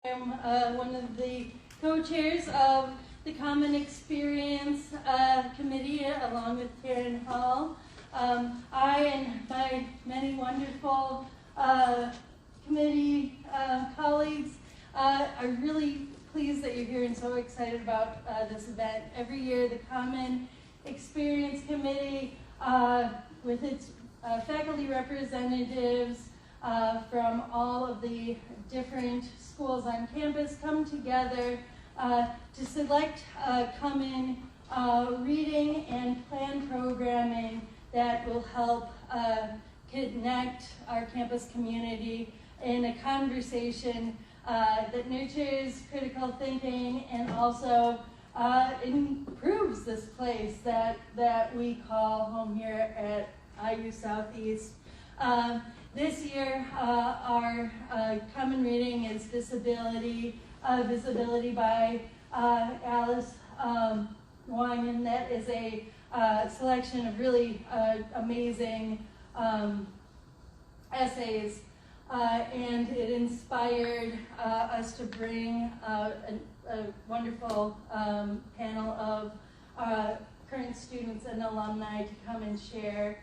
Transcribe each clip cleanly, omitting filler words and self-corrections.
I'm one of the co-chairs of the Common Experience Committee along with Karen Hall. I and my many wonderful committee colleagues are really pleased that you're here and so excited about this event. Every year the Common Experience Committee with its faculty representatives from all of the different schools on campus come together to select common reading and plan programming that will help connect our campus community in a conversation that nurtures critical thinking and also improves this place that we call home here at IU Southeast. This year, our common reading is Visibility by Alice Wong, and that is a selection of really amazing essays, and it inspired us to bring a wonderful panel of current students and alumni to come and share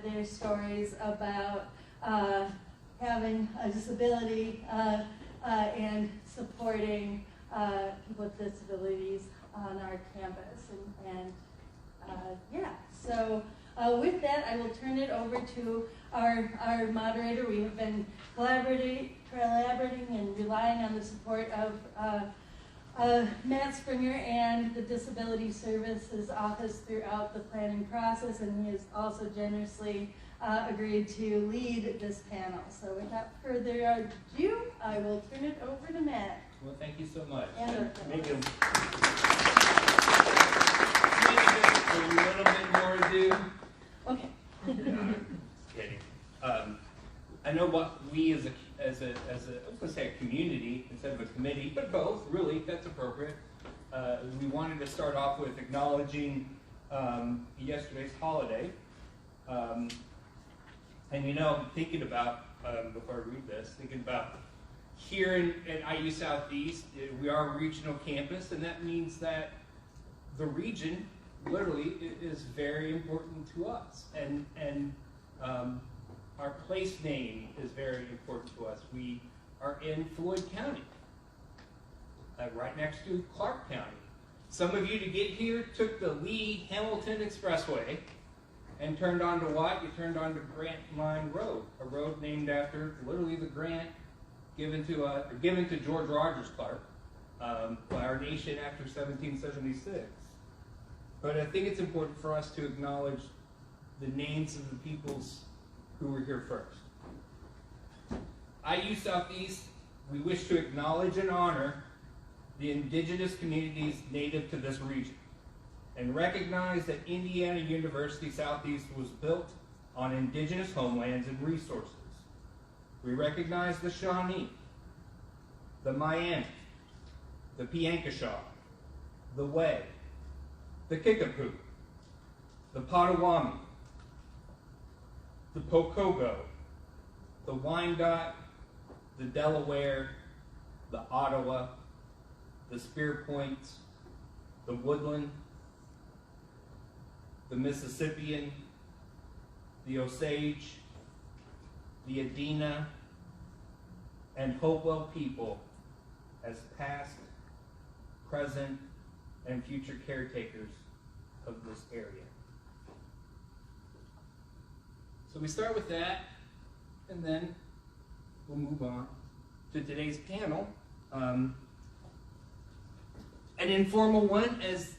their stories about having a disability and supporting people with disabilities on our campus. So with that, I will turn it over to our moderator. We have been collaborating and relying on the support of Matt Springer and the Disability Services Office throughout the planning process, and he has also generously agreed to lead this panel. So without further ado, I will turn it over to Matt. Well, thank you so much. Make it a little bit more ado. Okay. Kidding. I know what we as a I was going to say a community instead of a committee, but both, really, that's appropriate. We wanted to start off with acknowledging yesterday's holiday. And you know, thinking about, before I read this, thinking about here at IU Southeast, we are a regional campus, and that means that the region literally is very important to us. And our place name is very important to us. We are in Floyd County, right next to Clark County. Some of you to get here took the Lee Hamilton Expressway and turned onto what? You turned onto Grant Line Road, a road named after literally the grant given to George Rogers Clark by our nation after 1776. But I think it's important for us to acknowledge the names of the peoples who were here first. IU Southeast, we wish to acknowledge and honor the indigenous communities native to this region and recognize that Indiana University Southeast was built on indigenous homelands and resources. We recognize the Shawnee, the Miami, the Piankashaw, the Way, the Kickapoo, the Potawatomi, the Pocogo, the Wyandotte, the Delaware, the Ottawa, the Spear Points, the Woodland, the Mississippian, the Osage, the Adena, and Hopewell people as past, present, and future caretakers of this area. So we start with that, and then we'll move on to today's panel. An informal one, as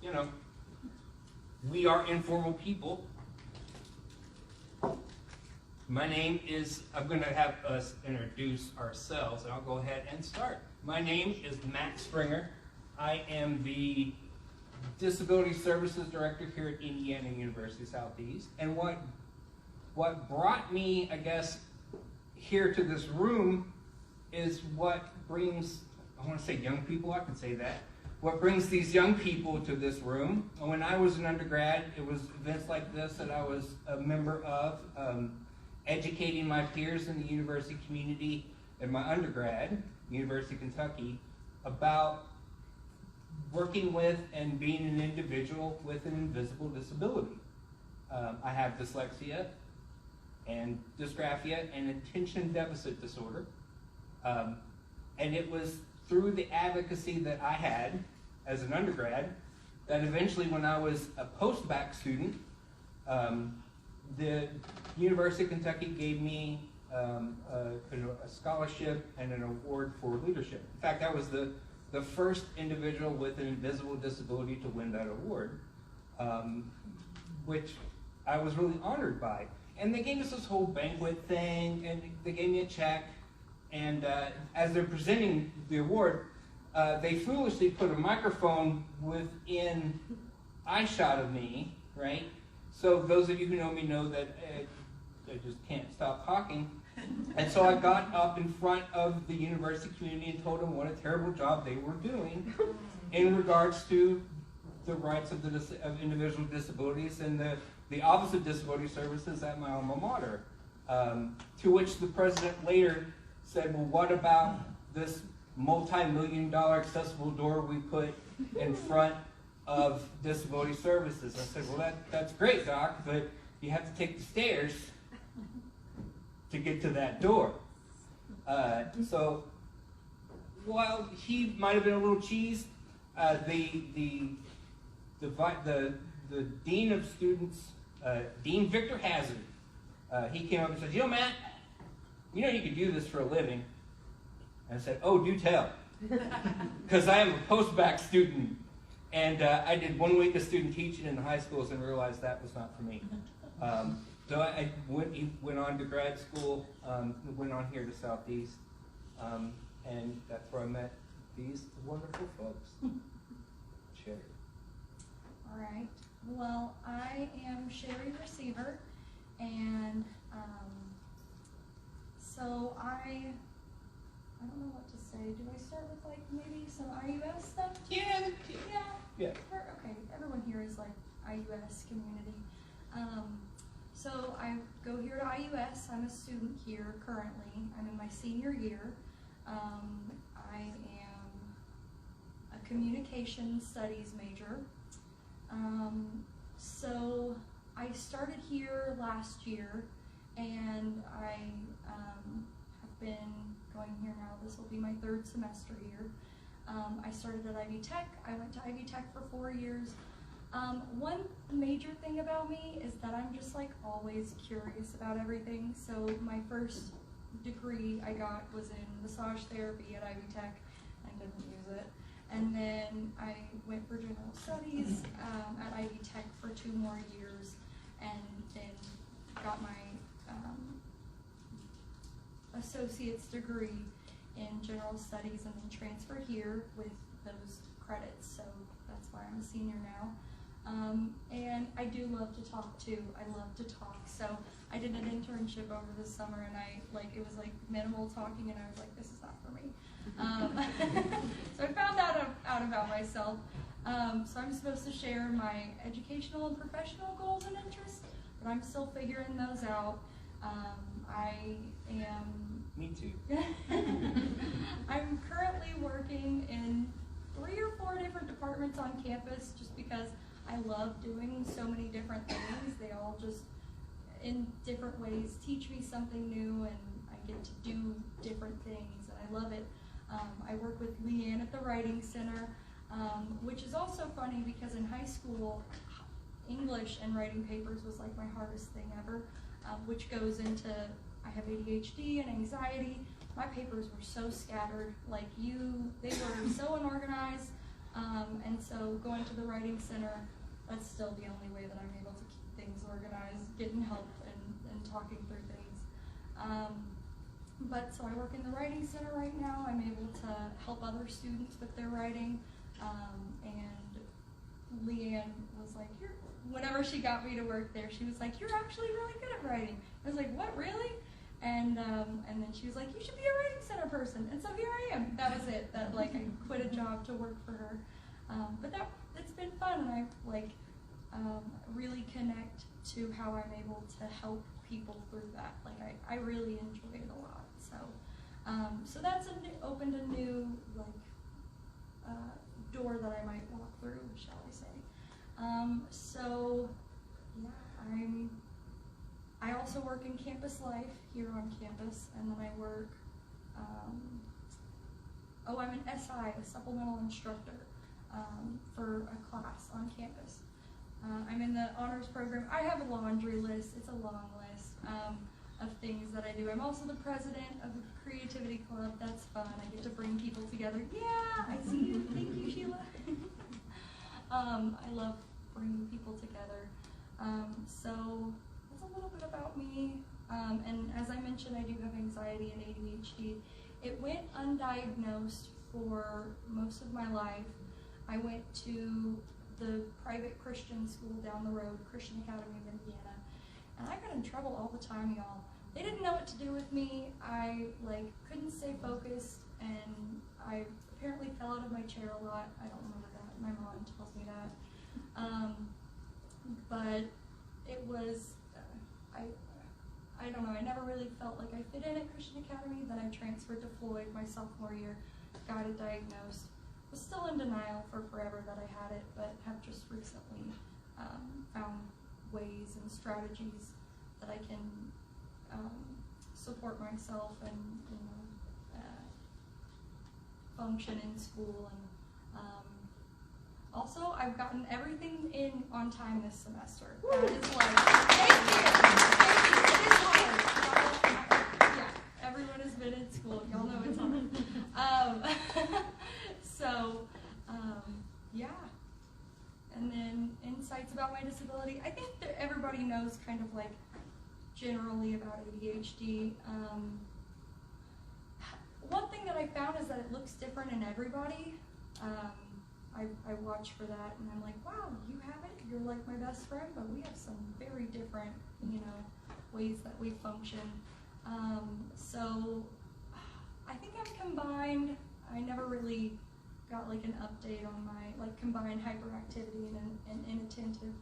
you know, we are informal people. My name is, I'm going to have us introduce ourselves, and I'll go ahead and start. My name is Matt Springer. I am the Disability Services Director here at Indiana University Southeast. And what brought me, I guess, here to this room is what brings, I want to say young people, I can say that. What brings these young people to this room. When I was an undergrad, it was events like this that I was a member of, educating my peers in the university community in my undergrad, University of Kentucky, about working with and being an individual with an invisible disability. I have dyslexia and dysgraphia and attention deficit disorder. And it was through the advocacy that I had as an undergrad that eventually, when I was a post-bac student, the University of Kentucky gave me a scholarship and an award for leadership. In fact, I was the first individual with an invisible disability to win that award, which I was really honored by. And they gave us this whole banquet thing, and they gave me a check, and as they're presenting the award, they foolishly put a microphone within eyeshot of me, right? So those of you who know me know that I just can't stop talking. And so I got up in front of the university community and told them what a terrible job they were doing in regards to the rights of individual with disabilities and the Office of Disability Services at my alma mater. To which the president later said, well, what about this multi-million-dollar accessible door we put in front of disability services? I said, well, that's great, Doc, but you have to take the stairs to get to that door. So while he might have been a little cheesed, the dean of students, Dean Victor Hazard, he came up and said, you know, Matt, you know you could do this for a living. And I said, oh, do tell. Because I am a post-bac student. And I did 1 week of student teaching in the high schools and realized that was not for me. So I went on to grad school, went on here to Southeast, and that's where I met these wonderful folks. Sherry. All right. Well, I am Sherry Receiver, and so I don't know what to say. Do I start with like maybe some IUS stuff? Yeah. Yeah. Okay. Everyone here is like IUS community. So I go here to IUS. I'm a student here currently. I'm in my senior year. I am a communication studies major. So I started here last year, and I have been going here now. This will be my 3rd semester here. I started at Ivy Tech. I went to Ivy Tech for 4 years. One major thing about me is that I'm just like always curious about everything. So my first degree I got was in massage therapy at Ivy Tech. I didn't use it. And then I went for general studies at Ivy Tech for 2 more years, and then got my associate's degree in general studies, and then transferred here with those credits. So that's why I'm a senior now. And I do love to talk too. I love to talk. So I did an internship over the summer, and it was like minimal talking, and I was like, this is not for me. So I found out about myself. So I'm supposed to share my educational and professional goals and interests, but I'm still figuring those out. Me too. I'm currently working in 3 or 4 different departments on campus just because I love doing so many different things. They all just, in different ways, teach me something new, and I get to do different things, and I love it. I work with Leanne at the Writing Center, which is also funny because in high school, English and writing papers was like my hardest thing ever, which goes into, I have ADHD and anxiety. My papers were so scattered, they were so unorganized, and so going to the Writing Center, that's still the only way that I'm able to keep things organized, getting help and talking through things. But so I work in the Writing Center right now. I'm able to help other students with their writing, and Leanne was like, whenever she got me to work there, she was like, you're actually really good at writing. I was like, what, really? And then she was like, you should be a Writing Center person. And so here I am. That was it. That I quit a job to work for her. But it's been fun, and I really connect to how I'm able to help people through that. I really enjoy it a lot. So So that's opened a new door that I might walk through, shall I say. So yeah, I also work in campus life here on campus, and then I work, I'm an SI, a supplemental instructor, for a class on campus. I'm in the honors program. I have a laundry list. It's a long list of things that I do. I'm also the president of the Creativity Club. That's fun. I get to bring people together. Yeah, I see you. Thank you, Sheila. I love bringing people together. So that's a little bit about me. And as I mentioned, I do have anxiety and ADHD. It went undiagnosed for most of my life. I went to the private Christian school down the road, Christian Academy of Indiana, and I got in trouble all the time, y'all. They didn't know what to do with me. I couldn't stay focused, and I apparently fell out of my chair a lot. I don't remember that. My mom tells me that. But it was, I don't know, I never really felt like I fit in at Christian Academy. Then I transferred to Floyd my sophomore year, got it diagnosed. Was still in denial for forever that I had it, but have just recently found ways and strategies that I can support myself and function in school. And also, I've gotten everything in on time this semester. Woo! That is thank you. It is hard. Yeah, everyone has been in school. Y'all know it's hard. So, yeah. And then insights about my disability. I think that everybody knows kind of generally about ADHD. One thing that I found is that it looks different in everybody. I watch for that and I'm like, wow, you have it? You're like my best friend, but we have some very different, ways that we function. So I think I'm combined. I never really got an update on my combined hyperactivity and inattentive.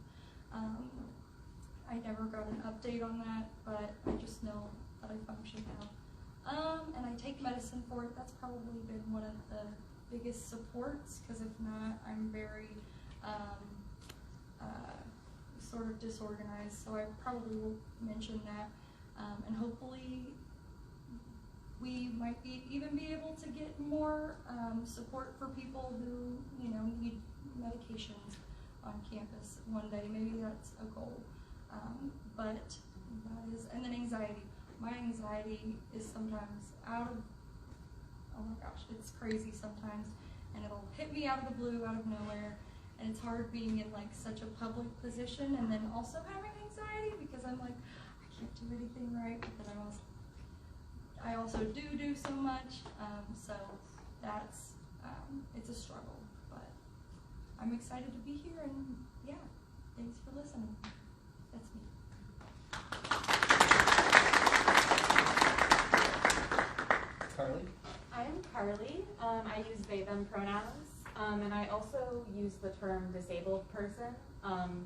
I never got an update on that, but I just know that I function now. And I take medicine for it. That's probably been one of the biggest supports, because if not, I'm very sort of disorganized. So I probably will mention that, and hopefully we might even be able to get more support for people who need medications on campus one day. Maybe that's a goal. But that is, and then anxiety. My anxiety is sometimes out of, oh my gosh, it's crazy sometimes, and it'll hit me out of the blue, out of nowhere, and it's hard being in such a public position, and then also having anxiety because I'm I can't do anything right, but then I also do so much, so that's, it's a struggle, but I'm excited to be here, and yeah, thanks for listening. That's me. Carly? I'm Carly. I use they, them pronouns, and I also use the term disabled person.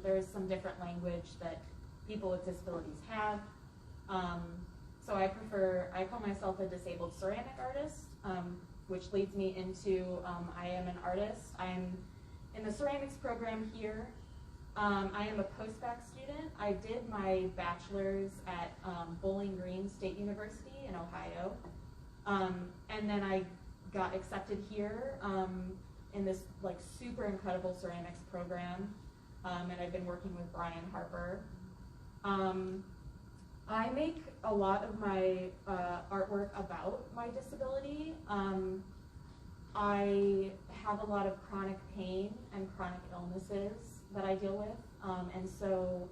There's some different language that people with disabilities have. So I call myself a disabled ceramic artist, which leads me into I am an artist. I'm in the ceramics program here. I am a post-bac student. I did my bachelor's at Bowling Green State University in Ohio. And then I got accepted here in this super incredible ceramics program. And I've been working with Brian Harper. I make a lot of my artwork about my disability. I have a lot of chronic pain and chronic illnesses that I deal with, and so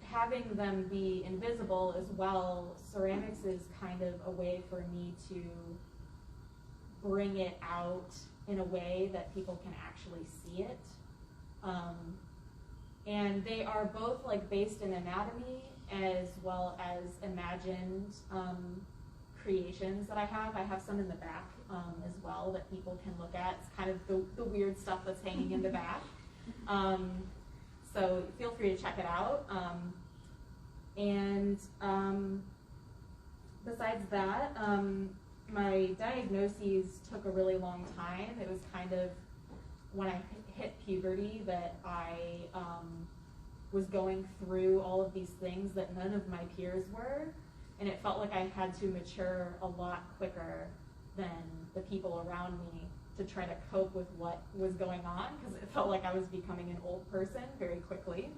having them be invisible as well, ceramics is kind of a way for me to bring it out in a way that people can actually see it. And they are both based in anatomy as well as imagined creations that I have. I have some in the back as well that people can look at. It's kind of the weird stuff that's hanging in the back. So feel free to check it out. besides that, my diagnoses took a really long time. It was kind of when I hit puberty that I was going through all of these things that none of my peers were, and it felt like I had to mature a lot quicker than the people around me to try to cope with what was going on, because it felt like I was becoming an old person very quickly.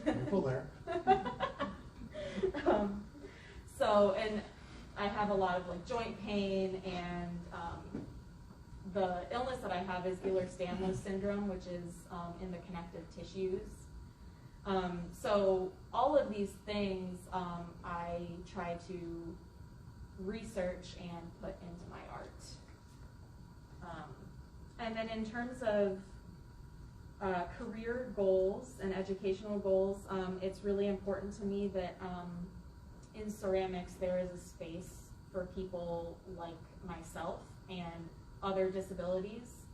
Careful there. So, and I have a lot of like joint pain, and the illness that I have is Ehlers-Danlos syndrome, which is in the connective tissues. So all of these things I try to research and put into my art. And then in terms of career goals and educational goals, it's really important to me that in ceramics there is a space for people like myself and other disabilities.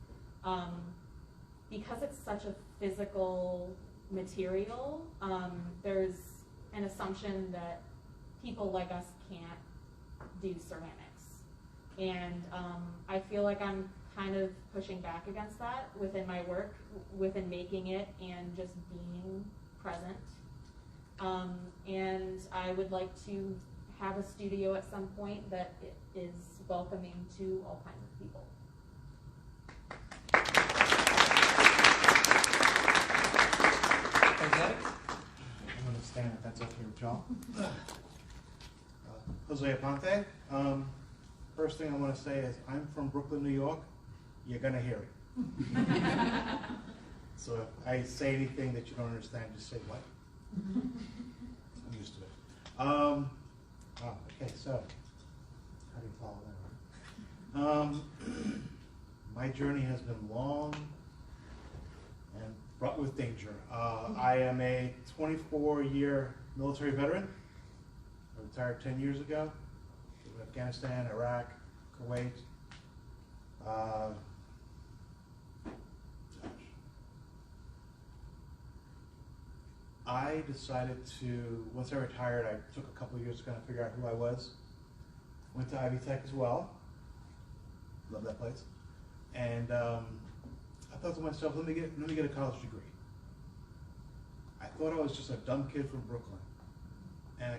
Because it's such a physical material, there's an assumption that people like us can't do ceramics. And I feel like I'm kind of pushing back against that within my work, within making it and just being present. And I would like to have a studio at some point that is welcoming to all kinds of people. I'm going to stand if that's okay with y'all. Jose Aponte. First thing I want to say is I'm from Brooklyn, New York. You're going to hear it. So if I say anything that you don't understand, just say what? I'm used to it. Okay, so how do you follow that? My journey has been long and fraught with danger. I am a 24-year military veteran. I retired 10 years ago. In Afghanistan, Iraq, Kuwait. I decided to, once I retired, I took a couple of years to kind of figure out who I was. Went to Ivy Tech as well. Love that place. And I thought to myself, let me get a college degree. I thought I was just a dumb kid from Brooklyn, and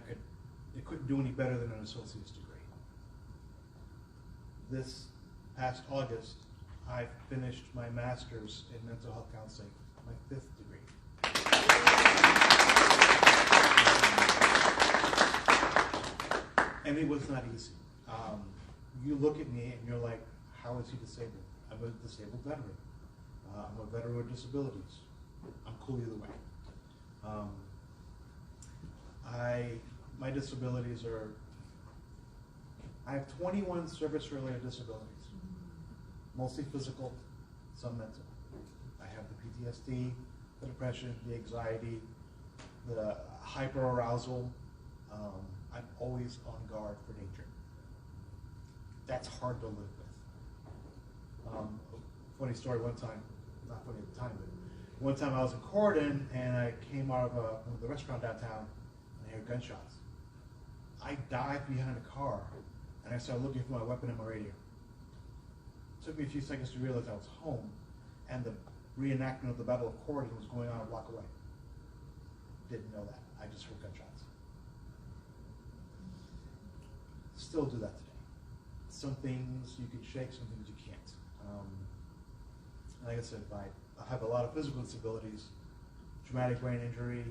it couldn't do any better than an associate's degree. This past August, I finished my master's in mental health counseling, my 5th degree. And it was not easy. You look at me and you're like, how is he disabled? I'm a disabled veteran. I'm a veteran with disabilities. I'm cool either way. My disabilities are, I have 21 service-related disabilities, mostly physical, some mental. I have the PTSD, the depression, the anxiety, the hyperarousal. I'm always on guard for danger. That's hard to live with. Funny story, one time, not funny at the time, but one time I was in Corydon and I came out of the restaurant downtown and I heard gunshots. I dived behind a car and I started looking for my weapon and my radio. It took me a few seconds to realize I was home and the reenactment of the Battle of Corydon was going on a block away. Didn't know that. I just heard gunshots. Still do that today. Some things you can shake, some things you can't. Like I said, I have a lot of physical disabilities, traumatic brain injury,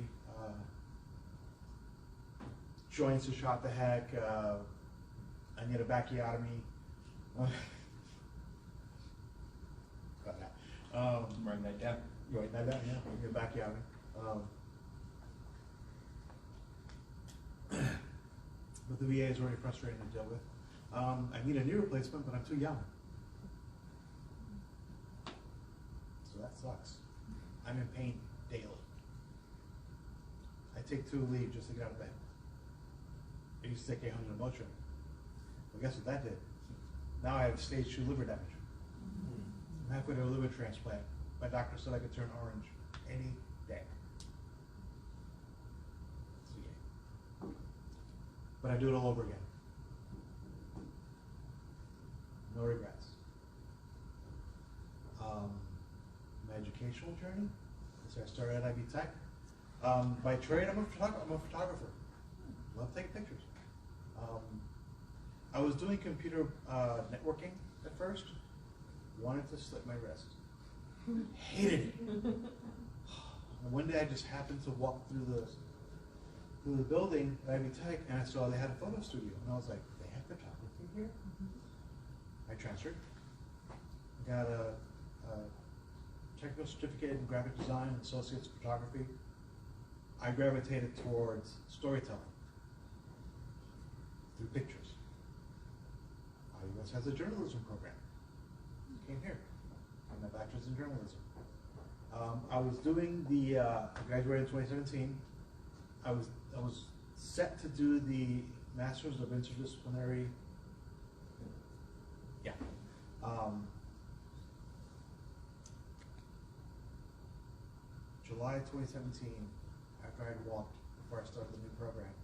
joints are shot to heck, I need a backiotomy. Got that. Write that down. You write that down, yeah, I need a backiotomy. But the VA is already frustrating to deal with. I need a knee replacement, but I'm too young. So that sucks. I'm in pain daily. I take 2 leave just to get out of bed. I used to take 800 of Motrin. Well, guess what that did? Now I have stage 2 liver damage. I'm halfway to a liver transplant. My doctor said I could turn orange any day. So, yeah. but I do it all over again. No regrets. My educational journey, so I started at IB Tech. By trade, I'm a photographer. Love taking pictures. I was doing computer networking at first. Wanted to slit my wrist. Hated it. And one day I just happened to walk through the building at Ivy Tech, and I saw they had a photo studio, and I was like, they have photography here? I transferred. I got a technical certificate in graphic design and associate's photography. I gravitated towards storytelling through pictures. IUS has a journalism program. Came here. Got my bachelor's in journalism. I was doing the, I graduated in 2017. I was set to do the Masters of Interdisciplinary, yeah. July 2017, after I had walked, before I started the new program,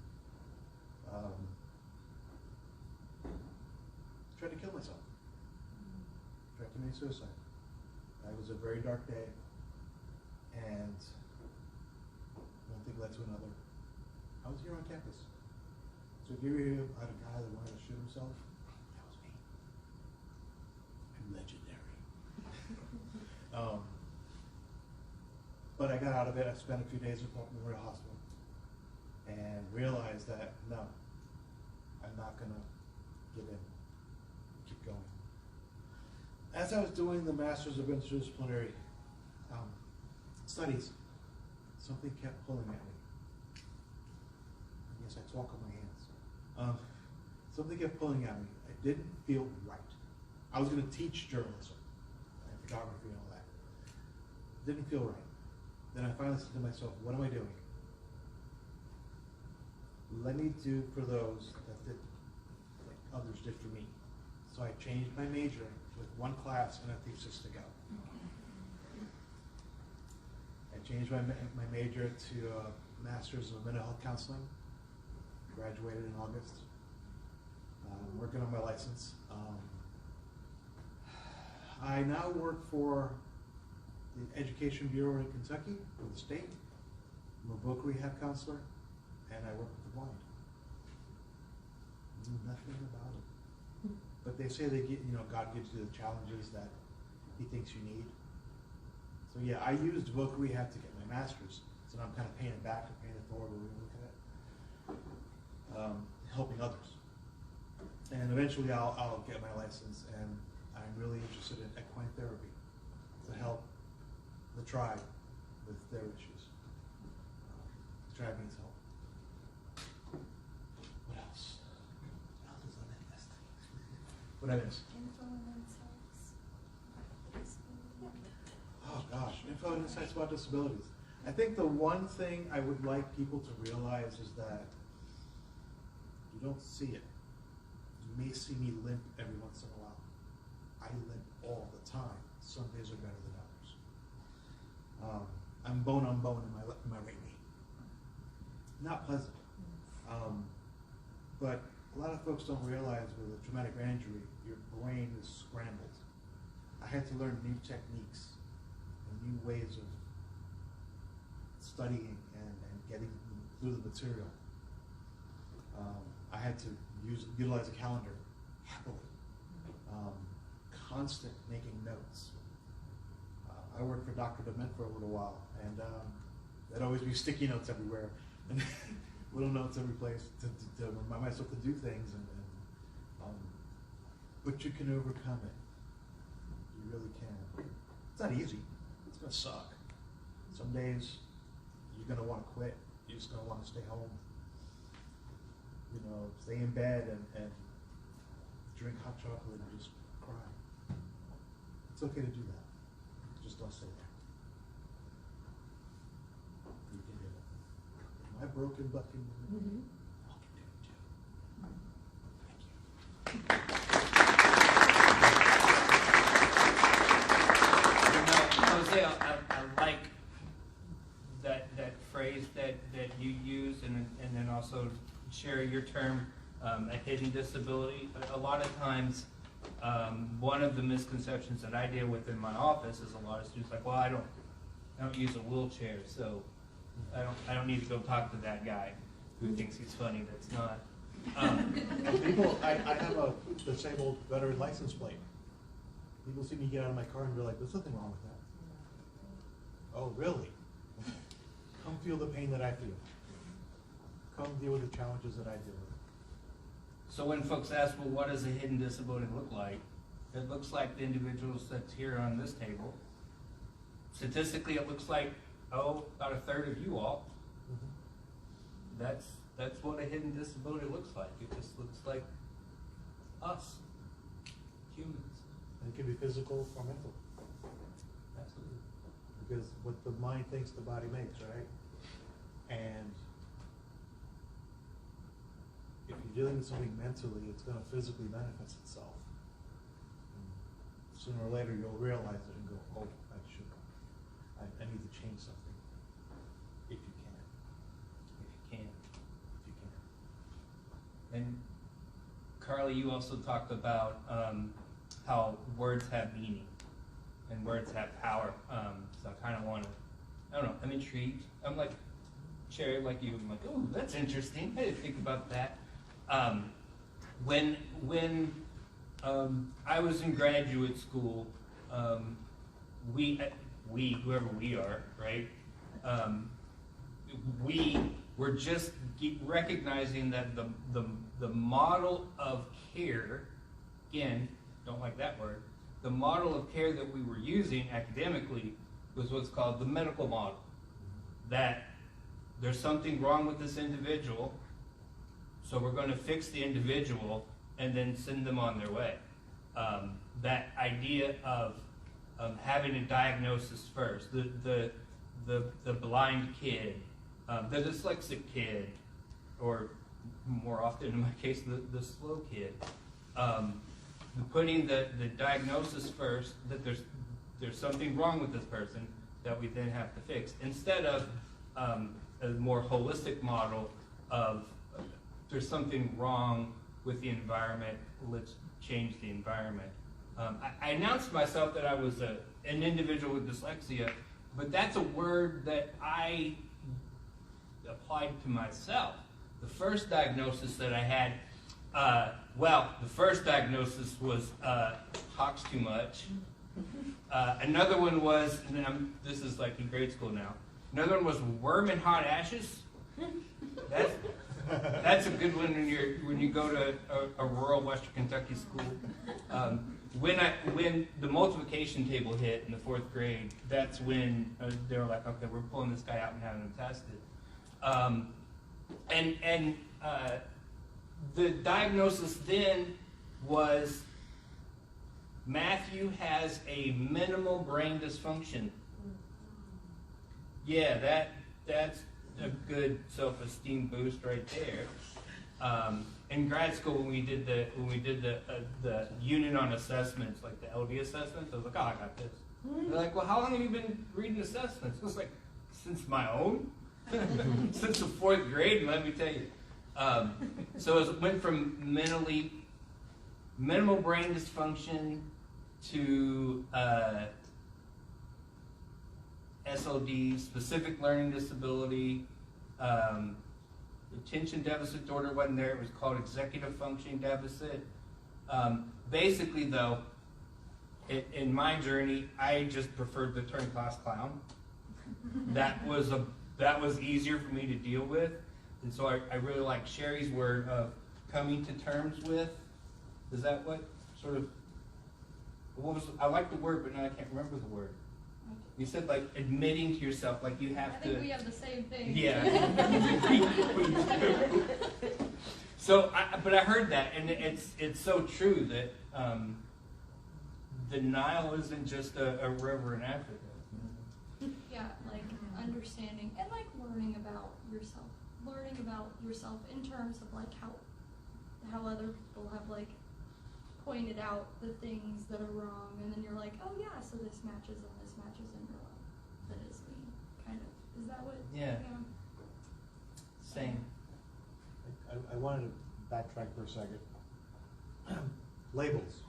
tried to kill myself. Tried to commit suicide. It was a very dark day, and one thing led to another. I was here on campus. So if you hear about a guy that wanted to shoot himself, that was me. I'm legendary. But I got out of it. I spent a few days at Memorial Hospital and realized that no, I'm not gonna give in. Keep going. As I was doing the Masters of Interdisciplinary Studies, something kept pulling at me. Yes, I talk on my hands. Something kept pulling at me. It didn't feel right. I was going to teach journalism and photography and all that. It didn't feel right. Then I finally said to myself, what am I doing? Let me do for those that did, like others did for me. So I changed my major with one class and a thesis to go. I changed my major to a Master's of Mental Health Counseling. Graduated in August. Working on my license. I now work for the Education Bureau in Kentucky, for the state. I'm a voc rehab counselor, and I work with the blind. I knew nothing about it. But they say they get, God gives you the challenges that He thinks you need. So yeah, I used voc rehab to get my master's, so now I'm kind of paying it back or paying it forward, when we look at it. Helping others. And eventually I'll get my license, and I'm really interested in equine therapy to help the tribe with their issues. The tribe needs help. What else? What else is on that list? What I miss? Info and insights. Oh gosh, info and insights about disabilities. I think the one thing I would like people to realize is that you don't see it. You may see me limp every once in a while. I limp all the time. Some days are better than others. I'm bone on bone in my right knee. Not pleasant. But a lot of folks don't realize with a traumatic brain injury, your brain is scrambled. I had to learn new techniques and new ways of studying and getting through the material. I had to utilize a calendar happily. Constant making notes. I worked for Dr. Dement for a little while, and there'd always be sticky notes everywhere, and little notes every place to remind myself to do things. But you can overcome it. You really can. It's not easy. It's gonna suck. Some days you're gonna want to quit. You're just gonna want to stay home. Stay in bed and drink hot chocolate and just cry. It's okay to do that. Just don't stay there. You can do it. My broken butt can do it. I can do it too. Thank you. Jose, I like that phrase that you use, and then also Sherry, your term, a hidden disability. A lot of times, one of the misconceptions that I deal with in my office is a lot of students like, well, I don't use a wheelchair, so I don't need to go talk to that guy who thinks he's funny. That's not. People, I have a disabled veteran license plate. People see me get out of my car and they're like, there's nothing wrong with that. Oh, really? Come feel the pain that I feel. Come deal with the challenges that I deal with. So when folks ask, well, what does a hidden disability look like? It looks like the individuals that's here on this table. Statistically, it looks like, about a third of you all. Mm-hmm. That's what a hidden disability looks like. It just looks like us, humans. And it can be physical or mental. Absolutely. Because what the mind thinks the body makes, right? And if you're dealing with something mentally, it's going to physically manifest itself. And sooner or later, you'll realize it and go, oh, I need to change something. If you can. If you can. If you can. And Carly, you also talked about how words have meaning and words have power. So I kind of want to, I don't know, I'm intrigued. I'm like, Sherry, like you, I'm like, oh, that's interesting. I didn't think about that. When I was in graduate school, we, whoever we are, right? We were just recognizing that the model of care, again, don't like that word, the model of care that we were using academically was what's called the medical model. That there's something wrong with this individual, so we're going to fix the individual and then send them on their way. That idea of having a diagnosis first, the blind kid, the dyslexic kid, or more often in my case, the slow kid. Putting the diagnosis first, that there's something wrong with this person that we then have to fix, instead of a more holistic model of there's something wrong with the environment, let's change the environment. I announced myself that I was an individual with dyslexia, but that's a word that I applied to myself. The first diagnosis that I had, the first diagnosis was talks too much. Another one was, and this is like in grade school now, another one was worm in hot ashes. That's a good one when you go to a rural Western Kentucky school. When the multiplication table hit in the 4th grade, that's when they were like, okay, we're pulling this guy out and having him tested. The diagnosis then was Matthew has a minimal brain dysfunction. Yeah, that's a good self-esteem boost right there. In grad school, when we did the unit on assessments, like the LD assessments, I was like, oh, I got this. They're like, well, how long have you been reading assessments? I was like, since my own, since the 4th grade. Let me tell you. So it went from minimal brain dysfunction to SLD, specific learning disability. Attention deficit disorder wasn't there. It was called executive functioning deficit. Basically, though, in my journey, I just preferred the term class clown. That was easier for me to deal with, and so I really like Sherry's word of coming to terms with. Is that what sort of? I like the word, but now I can't remember the word. You said like admitting to yourself, like you have to. I think we have the same thing. Yeah. So, but I heard that, and it's so true that the Nile isn't just a river in Africa. Yeah, like understanding and like learning about yourself in terms of like how other people have like pointed out the things that are wrong, and then you're like, oh yeah, so this matches and this matches in your life. That is me, kind of. Is that what? Yeah. Same. I wanted to backtrack for a second. Labels.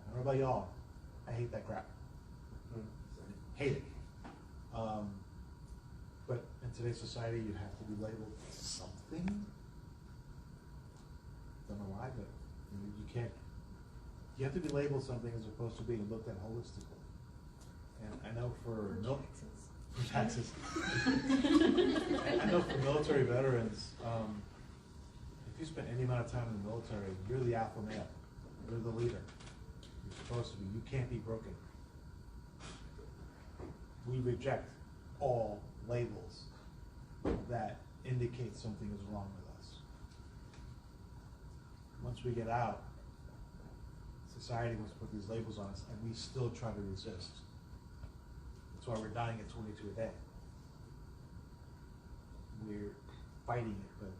I don't know about y'all. I hate that crap. Hate it. But in today's society, you have to be labeled something. Don't know why, but you can't. You have to be labeled something as opposed to being looked at holistically. And I know for taxes. I know for military veterans, if you spend any amount of time in the military, you're the alpha male. You're the leader. You're supposed to be. You can't be broken. We reject all labels that indicate something is wrong with us. Once we get out, society wants to put these labels on us, and we still try to resist. That's why we're dying at 22 a day. We're fighting it, but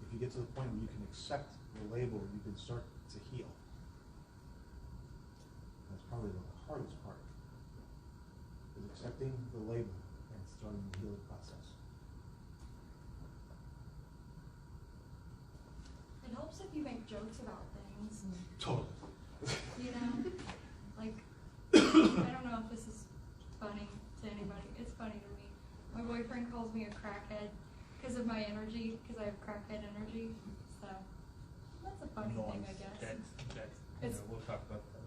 if you get to the point where you can accept the label, you can start to heal. That's probably the hardest part, is accepting the label and starting the healing process. It helps if you make jokes about things. Totally. You know, like, I don't know if this is funny to anybody. It's funny to me. My boyfriend calls me a crackhead because of my energy, because I have crackhead energy. So that's a funny thing, I guess. We'll talk about that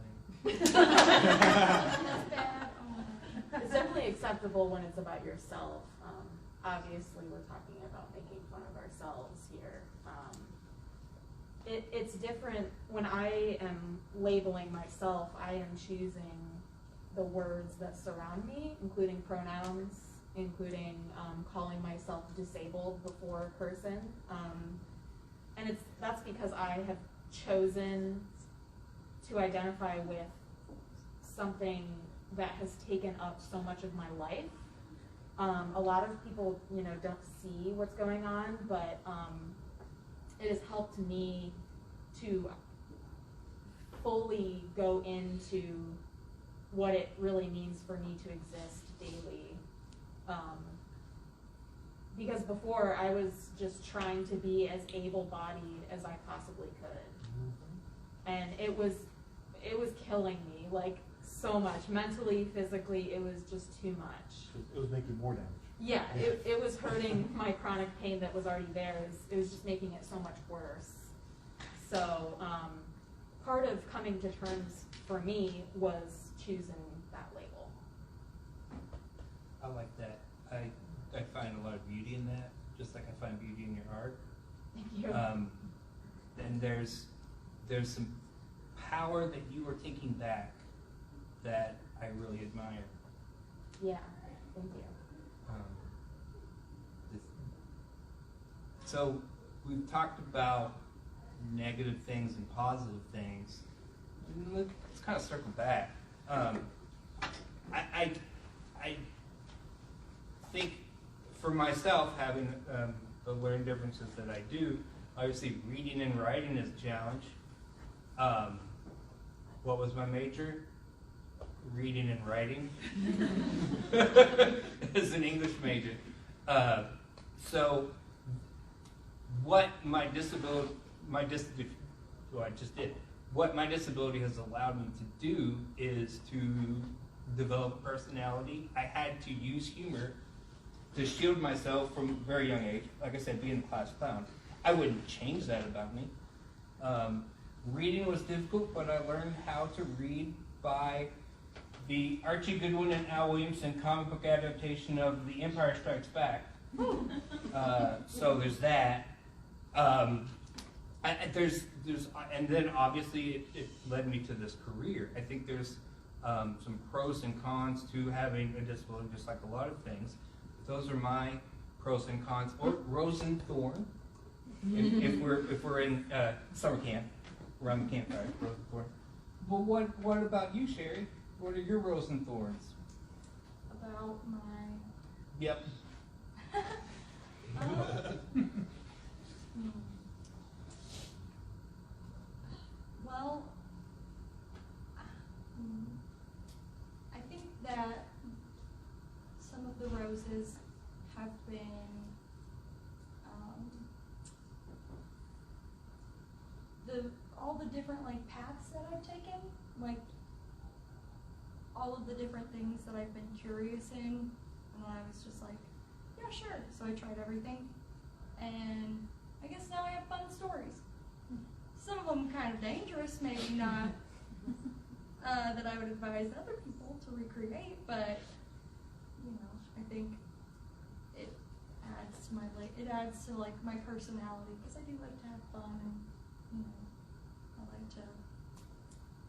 later. That's bad. Oh my God. It's definitely acceptable when it's about yourself. Obviously, we're talking about making fun of ourselves here. It's different when I am labeling myself. I am choosing the words that surround me, including pronouns, including calling myself disabled before a person. And that's because I have chosen to identify with something that has taken up so much of my life. A lot of people, don't see what's going on, but it has helped me to fully go into what it really means for me to exist daily. Because before I was just trying to be as able-bodied as I possibly could. And it was killing me, like, so much. Mentally, physically, it was just too much. It was making more damage. Yeah, it was hurting my chronic pain that was already there. It was just making it so much worse. So part of coming to terms for me was choosing that label. I like that. I find a lot of beauty in that, just like I find beauty in your art. Thank you. And there's some power that you are taking back that I really admire. Yeah, thank you. So we've talked about negative things and positive things. Let's kind of circle back. I think for myself, having the learning differences that I do, obviously reading and writing is a challenge. What was my major? Reading and writing as an English major. So what my disability has allowed me to do is to develop personality. I had to use humor to shield myself from a very young age. Like I said, being the class clown. I wouldn't change that about me. Reading was difficult, but I learned how to read by the Archie Goodwin and Al Williamson comic book adaptation of The Empire Strikes Back. So there's that. And then obviously it led me to this career. I think there's some pros and cons to having a disability, just like a lot of things. Those are my pros and cons, or rose and thorn. If we're in summer camp, around the campfire, rose and thorn. But what about you, Sherry? What are your rose and thorns? About my... Yep. Well, I think that some of the roses have been I've taken, like all of the different things that I've been curious in, and I was just like, yeah, sure. So I tried everything, and I guess now I have fun stories. Some of them kind of dangerous, maybe not that I would advise other people to recreate, but you know, I think it adds to my personality, because I do like to have fun, and you know, I like to,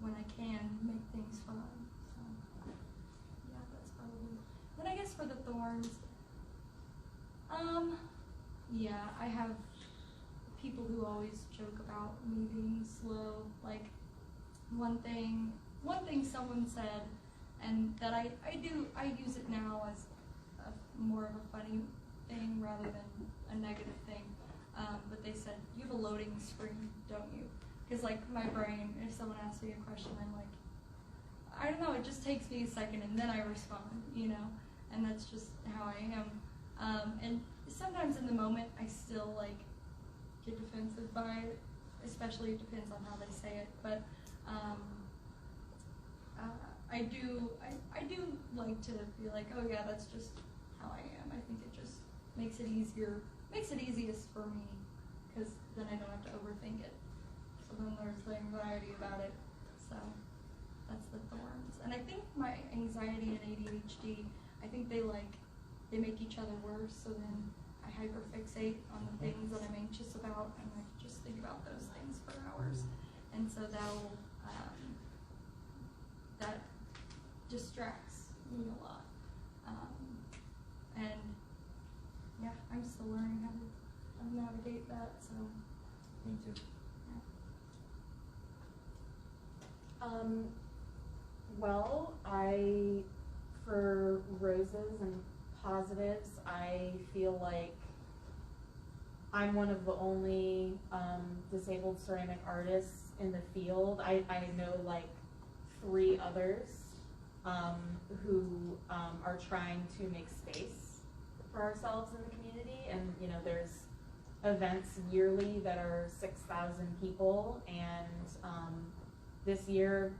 when I can, make things fun. So yeah, that's probably. Then I guess for the thorns, yeah, I have people who always joke about me being slow. Like one thing someone said, and that I use it now as more of a funny thing rather than a negative thing. But they said, you have a loading screen, don't you? Because like my brain, if someone asks me a question, I'm like, I don't know, it just takes me a second and then I respond, you know? And that's just how I am. And sometimes in the moment I still like get defensive by it, especially it depends on how they say it. But I do like to be like, oh yeah, that's just how I am. I think it just makes it easiest for me, because then I don't have to overthink it. So then there's the anxiety about it. So that's the thorns. And I think my anxiety and ADHD, I think they make each other worse. So then I hyperfixate on the things that I'm anxious about, and I just think about those things for hours. And so that distracts me a lot. And yeah, I'm still learning how to navigate that. So Me too. yeah. Well, for roses and positives, I feel like I'm one of the only disabled ceramic artists in the field. I know like 3 others who are trying to make space for ourselves in the community, and you know, there's events yearly that are 6,000 people, and this year,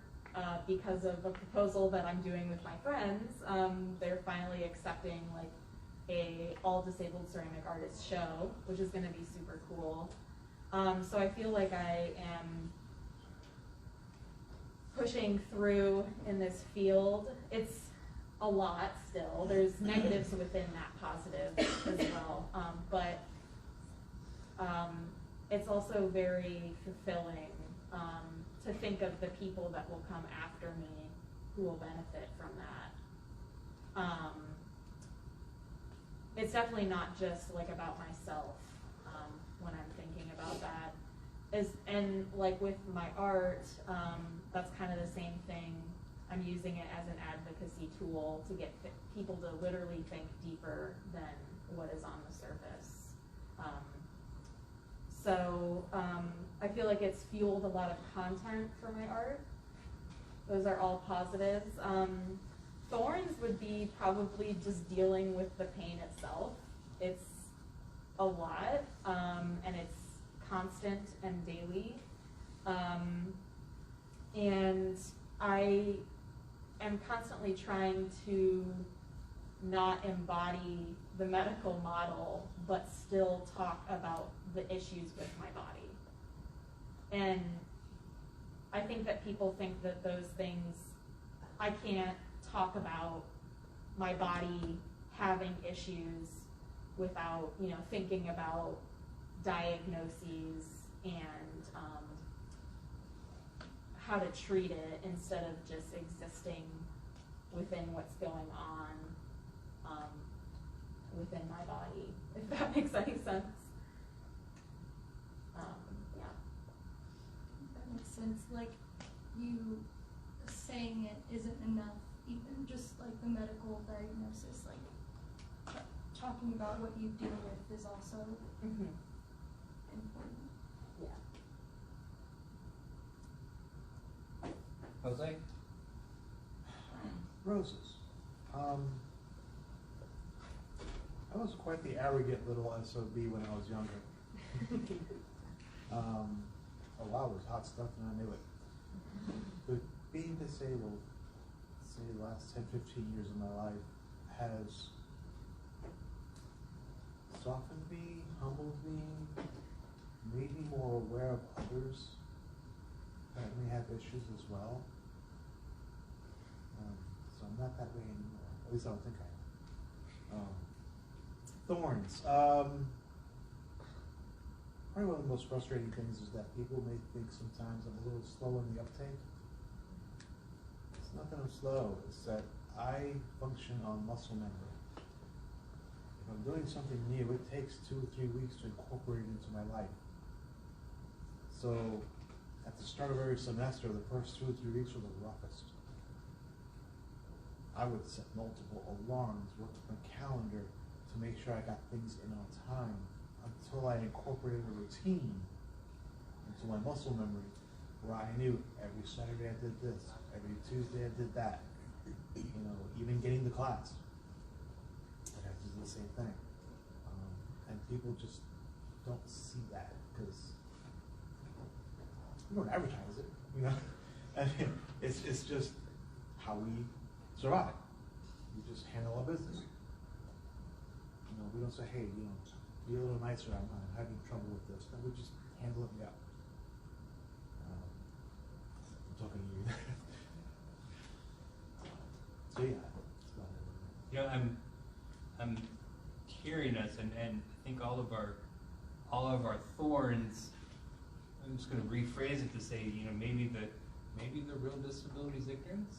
because of a proposal that I'm doing with my friends, they're finally accepting like a all disabled ceramic artist show, which is going to be super cool. So I feel like I am pushing through in this field. It's a lot still. There's negatives within that positive as well, but it's also very fulfilling to think of the people that will come after me who will benefit from that. It's definitely not just like about myself when I'm thinking about that. And like with my art, that's kind of the same thing. I'm using it as an advocacy tool to get people to literally think deeper than what is on the surface. So I feel like it's fueled a lot of content for my art. Those are all positives. Thorns would be probably just dealing with the pain itself. It's a lot, and it's constant and daily. And I am constantly trying to not embody the medical model, but still talk about the issues with my body. And I think that people think that those things, I can't talk about my body having issues without, you know, thinking about diagnoses and how to treat it, instead of just existing within what's going on within my body, if that makes any sense. Yeah. That makes sense. Like, you saying it isn't enough, even just like the medical diagnosis, like talking about what you deal with is also important. Yeah. Jose? Roses. I was quite the arrogant little SOB when I was younger. Oh wow, there's hot stuff and I knew it. disabled, say the last 10, 15 years of my life, has softened me, humbled me, made me more aware of others that may have issues as well. So I'm not that way anymore. At least I don't think I am. Thorns. Probably one of the most frustrating things is that people may think sometimes I'm a little slow in the uptake. It's not that I'm slow, it's that I function on muscle memory. If I'm doing something new, it takes 2 or 3 weeks to incorporate it into my life. So at the start of every semester, the first 2 or 3 weeks were the roughest. I would set multiple alarms, work with my calendar to make sure I got things in on time, until I incorporated a routine into my muscle memory, where I knew every Saturday I did this, every Tuesday I did that. You know, even getting to class, I have to do the same thing. And people just don't see that because we don't advertise it, you know. And it's just how we survive. We just handle our business. You know, we don't say, hey, you know, be a little nicer, I'm having trouble with this. No, we just handle it and go. I'm talking to you. So yeah, that's about it. You know, I'm hearing us, and I think all of our thorns. I'm just going to rephrase it to say, you know, maybe the real disability is ignorance.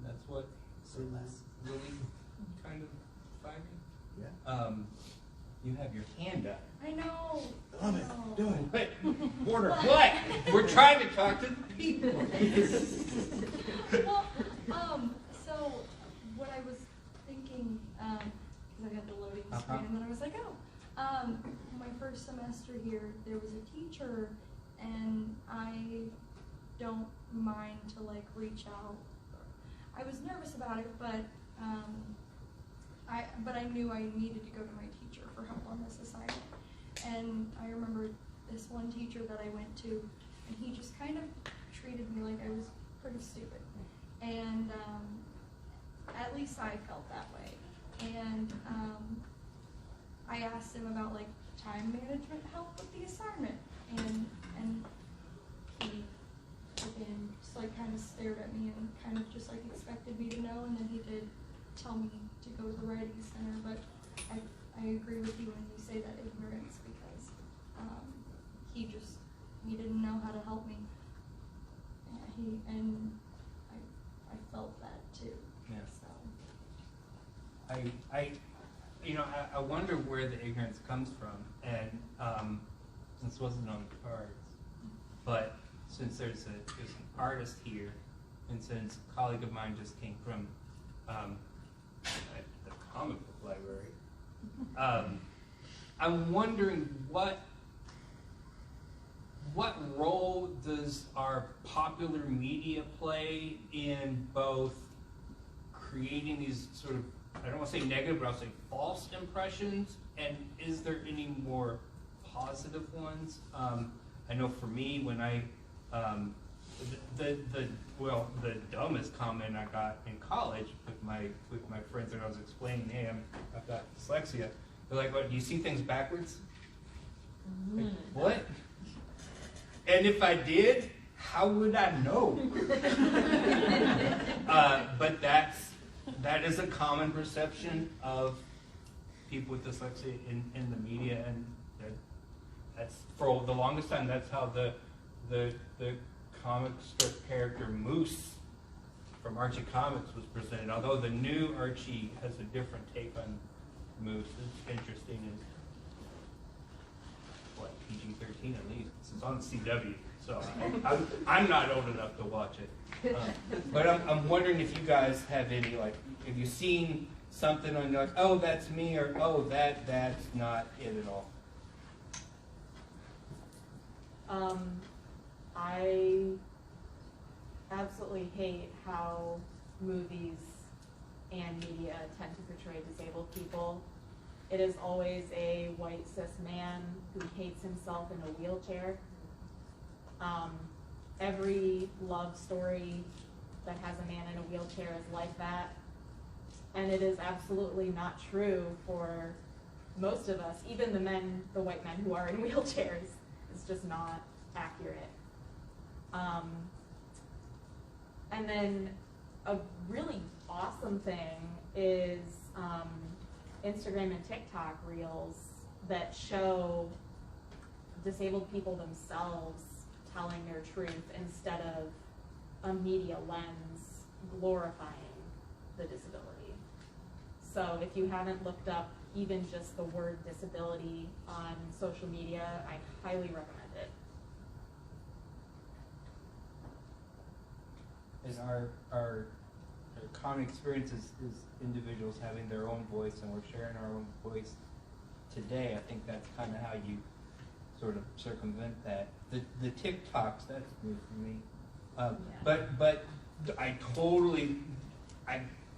That's what really kind of firing. Yeah. You have your hand up. I know. Love it. Do it. What? Border. What? We're trying to talk to the people. Well, so what I was thinking, because I had the loading screen, and then I was like, oh, my first semester here, there was a teacher, and I don't mind to like reach out. I was nervous about it, but I knew I needed to go to my teacher for help on this assignment. And I remember this one teacher that I went to, and he just kind of treated me like I was pretty stupid. And at least I felt that way. And I asked him about like time management help with the assignment, and he again just like kind of stared at me and kind of just like expected me to know, and then he did tell me to go to the writing center. But I agree with you when you say that ignorance, because he didn't know how to help me, and I felt that too. Yeah. So I wonder where the ignorance comes from, and this wasn't on the cards, but since there's an artist here, and since a colleague of mine just came from the comic book library, I'm wondering what role does our popular media play in both creating these sort of, I don't want to say negative, but I'll say false impressions, and is there any more positive ones? I know for me, when I, the dumbest comment I got in college with my friends when I was explaining, hey, I've got dyslexia. They're like, what, do you see things backwards? Like, what? And if I did, how would I know? But that is a common perception of people with dyslexia in the media, and that's for the longest time. That's how the comic strip character Moose from Archie Comics was presented. Although the new Archie has a different take on Moose. It's interesting. And what, PG-13 at least. It's on CW, so I'm not old enough to watch it. But I'm wondering if you guys have any, like, have you seen something on, like, oh, that's me, or oh, that's not it at all? I absolutely hate how movies and media tend to portray disabled people. It is always a white cis man who hates himself in a wheelchair. every love story that has a man in a wheelchair is like that. And it is absolutely not true for most of us, even the white men who are in wheelchairs. It's just not accurate. And then a really awesome thing is Instagram and TikTok reels that show disabled people themselves telling their truth instead of a media lens glorifying the disability. So if you haven't looked up even just the word disability on social media, I highly recommend it. And our common experience is individuals having their own voice, and we're sharing our own voice today. I think that's kind of how you sort of circumvent that. The TikToks, that's new for me. But I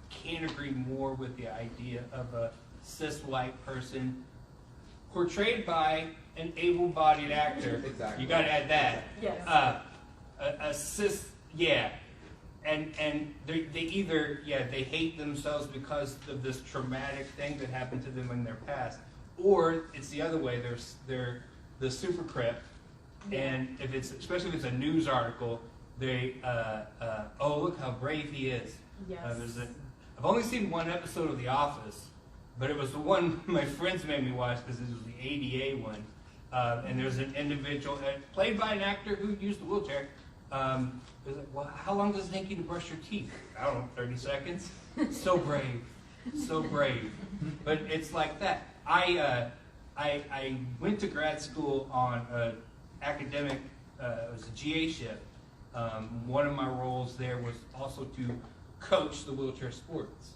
can't agree more with the idea of a cis white person portrayed by an able-bodied actor. Exactly. You got to add that. Yes. A cis, yeah. And they either they hate themselves because of this traumatic thing that happened to them in their past, or it's the other way. They're the super crip, and especially if it's a news article, they oh, look how brave he is. Yes. I've only seen one episode of The Office, but it was the one my friends made me watch because it was the ADA one, and there's an individual played by an actor who used the wheelchair. It was like, well, how long does it take you to brush your teeth? I don't know, 30 seconds. So brave, so brave. But it's like that. I went to grad school on an academic. It was a GA-ship. One of my roles there was also to coach the wheelchair sports.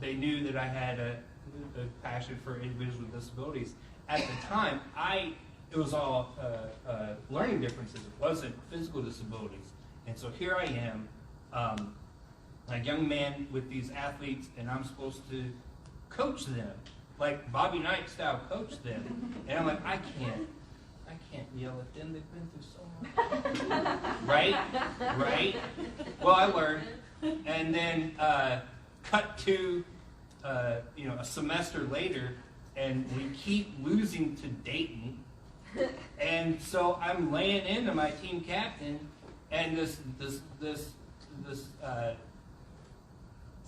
They knew that I had a passion for individuals with disabilities. At the time, it was all learning differences. It wasn't physical disabilities. And so here I am, a young man with these athletes, and I'm supposed to coach them, like Bobby Knight style coach them. And I'm like, I can't yell at them. They've been through so much. Right? Well, I learned. And then cut to a semester later, and we keep losing to Dayton. And so I'm laying into my team captain, and this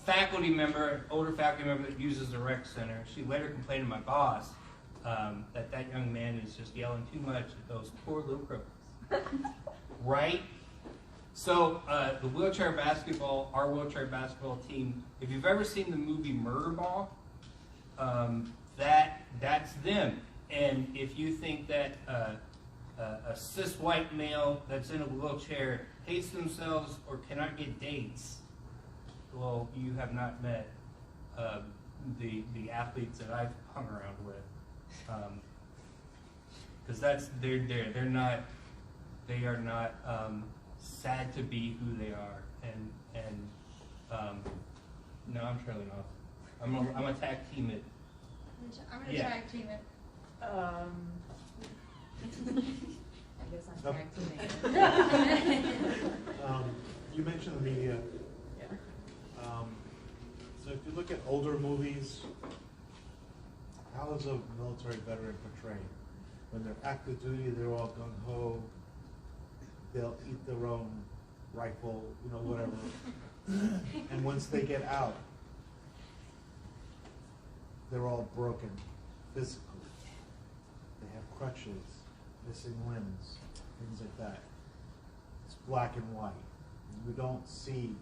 faculty member, older faculty member that uses the rec center, she later complained to my boss that young man is just yelling too much at those poor little cripples. Right? So our wheelchair basketball team, if you've ever seen the movie Murderball, that's them. And if you think that a cis white male that's in a wheelchair hates themselves or cannot get dates, well, you have not met the athletes that I've hung around with, because they are not sad to be who they are, and no, I'm trailing off. I'm a tag team it. I'm gonna tag team it. I guess I'm tag teaming. You mentioned the media. Yeah. So if you look at older movies, how is a military veteran portrayed? When they're active duty, they're all gung-ho. They'll eat their own rifle, whatever. And once they get out, they're all broken physically. They have crutches, missing limbs, things like that. It's black and white. We don't see,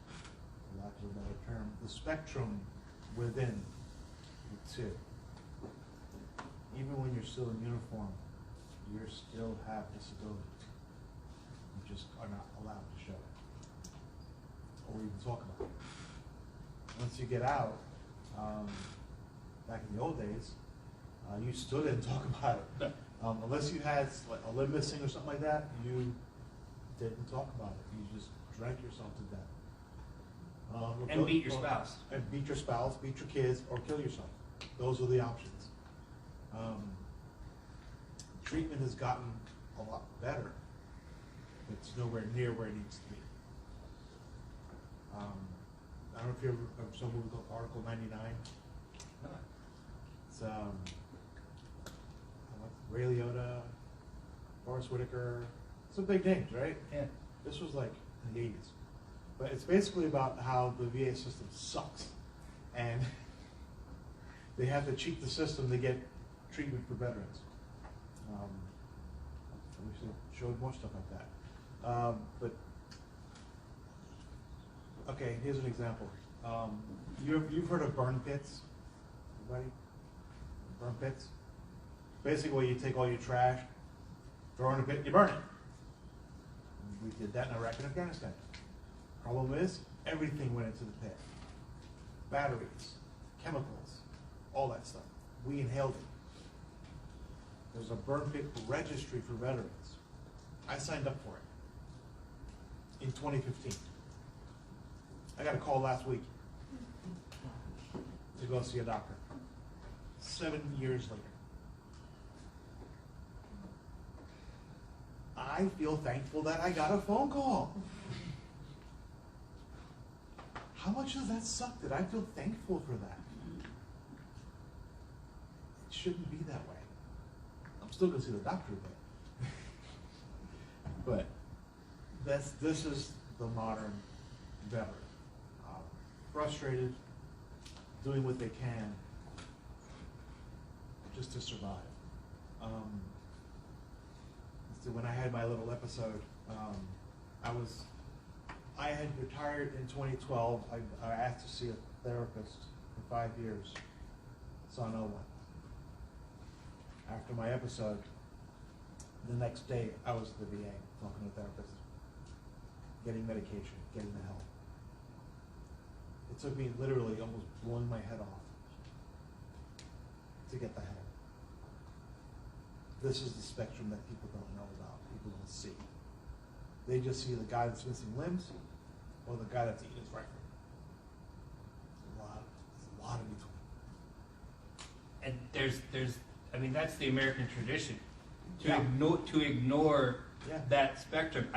for lack of a better term, the spectrum within the two. Even when you're still in uniform, you still have disabilities. You just are not allowed to show it, or even talk about it. Once you get out, back in the old days, you stood and talked about it. Unless you had a limb missing or something like that, you didn't talk about it. You just drank yourself to death. And beat your spouse. And beat your spouse, beat your kids, or kill yourself. Those are the options. Treatment has gotten a lot better, It's nowhere near where it needs to be. I don't know if you ever saw a movie called Article 99. It's Ray Liotta, Forrest Whitaker, some big names, right? Yeah. This was like in the 80s. But it's basically about how the VA system sucks. And they have to cheat the system to get treatment for veterans. We showed more stuff like that. But okay, here's an example. You've heard of burn pits? Anybody? Burn pits? Basically, you take all your trash, throw it in a pit, and you burn it. We did that in Iraq and Afghanistan. Problem is, everything went into the pit. Batteries, chemicals, all that stuff. We inhaled it. There's a burn pit registry for veterans. I signed up for it in 2015. I got a call last week to go see a doctor. 7 years later. I feel thankful that I got a phone call. How much does that suck that I feel thankful for that? It shouldn't be that way. I'm still going to see the doctor, but this is the modern veteran. Frustrated, doing what they can just to survive. So when I had my little episode, I had retired in 2012. I asked to see a therapist for 5 years. Saw no one. After my episode, the next day I was at the VA talking to a therapist, getting medication, getting the help. It took me literally almost blowing my head off to get the help. This is the spectrum that people don't know about, people don't see. They just see the guy that's missing limbs or the guy that's eating his rifle. There's a lot in between. And I mean, that's the American tradition. To Yeah. ignore Yeah. that spectrum.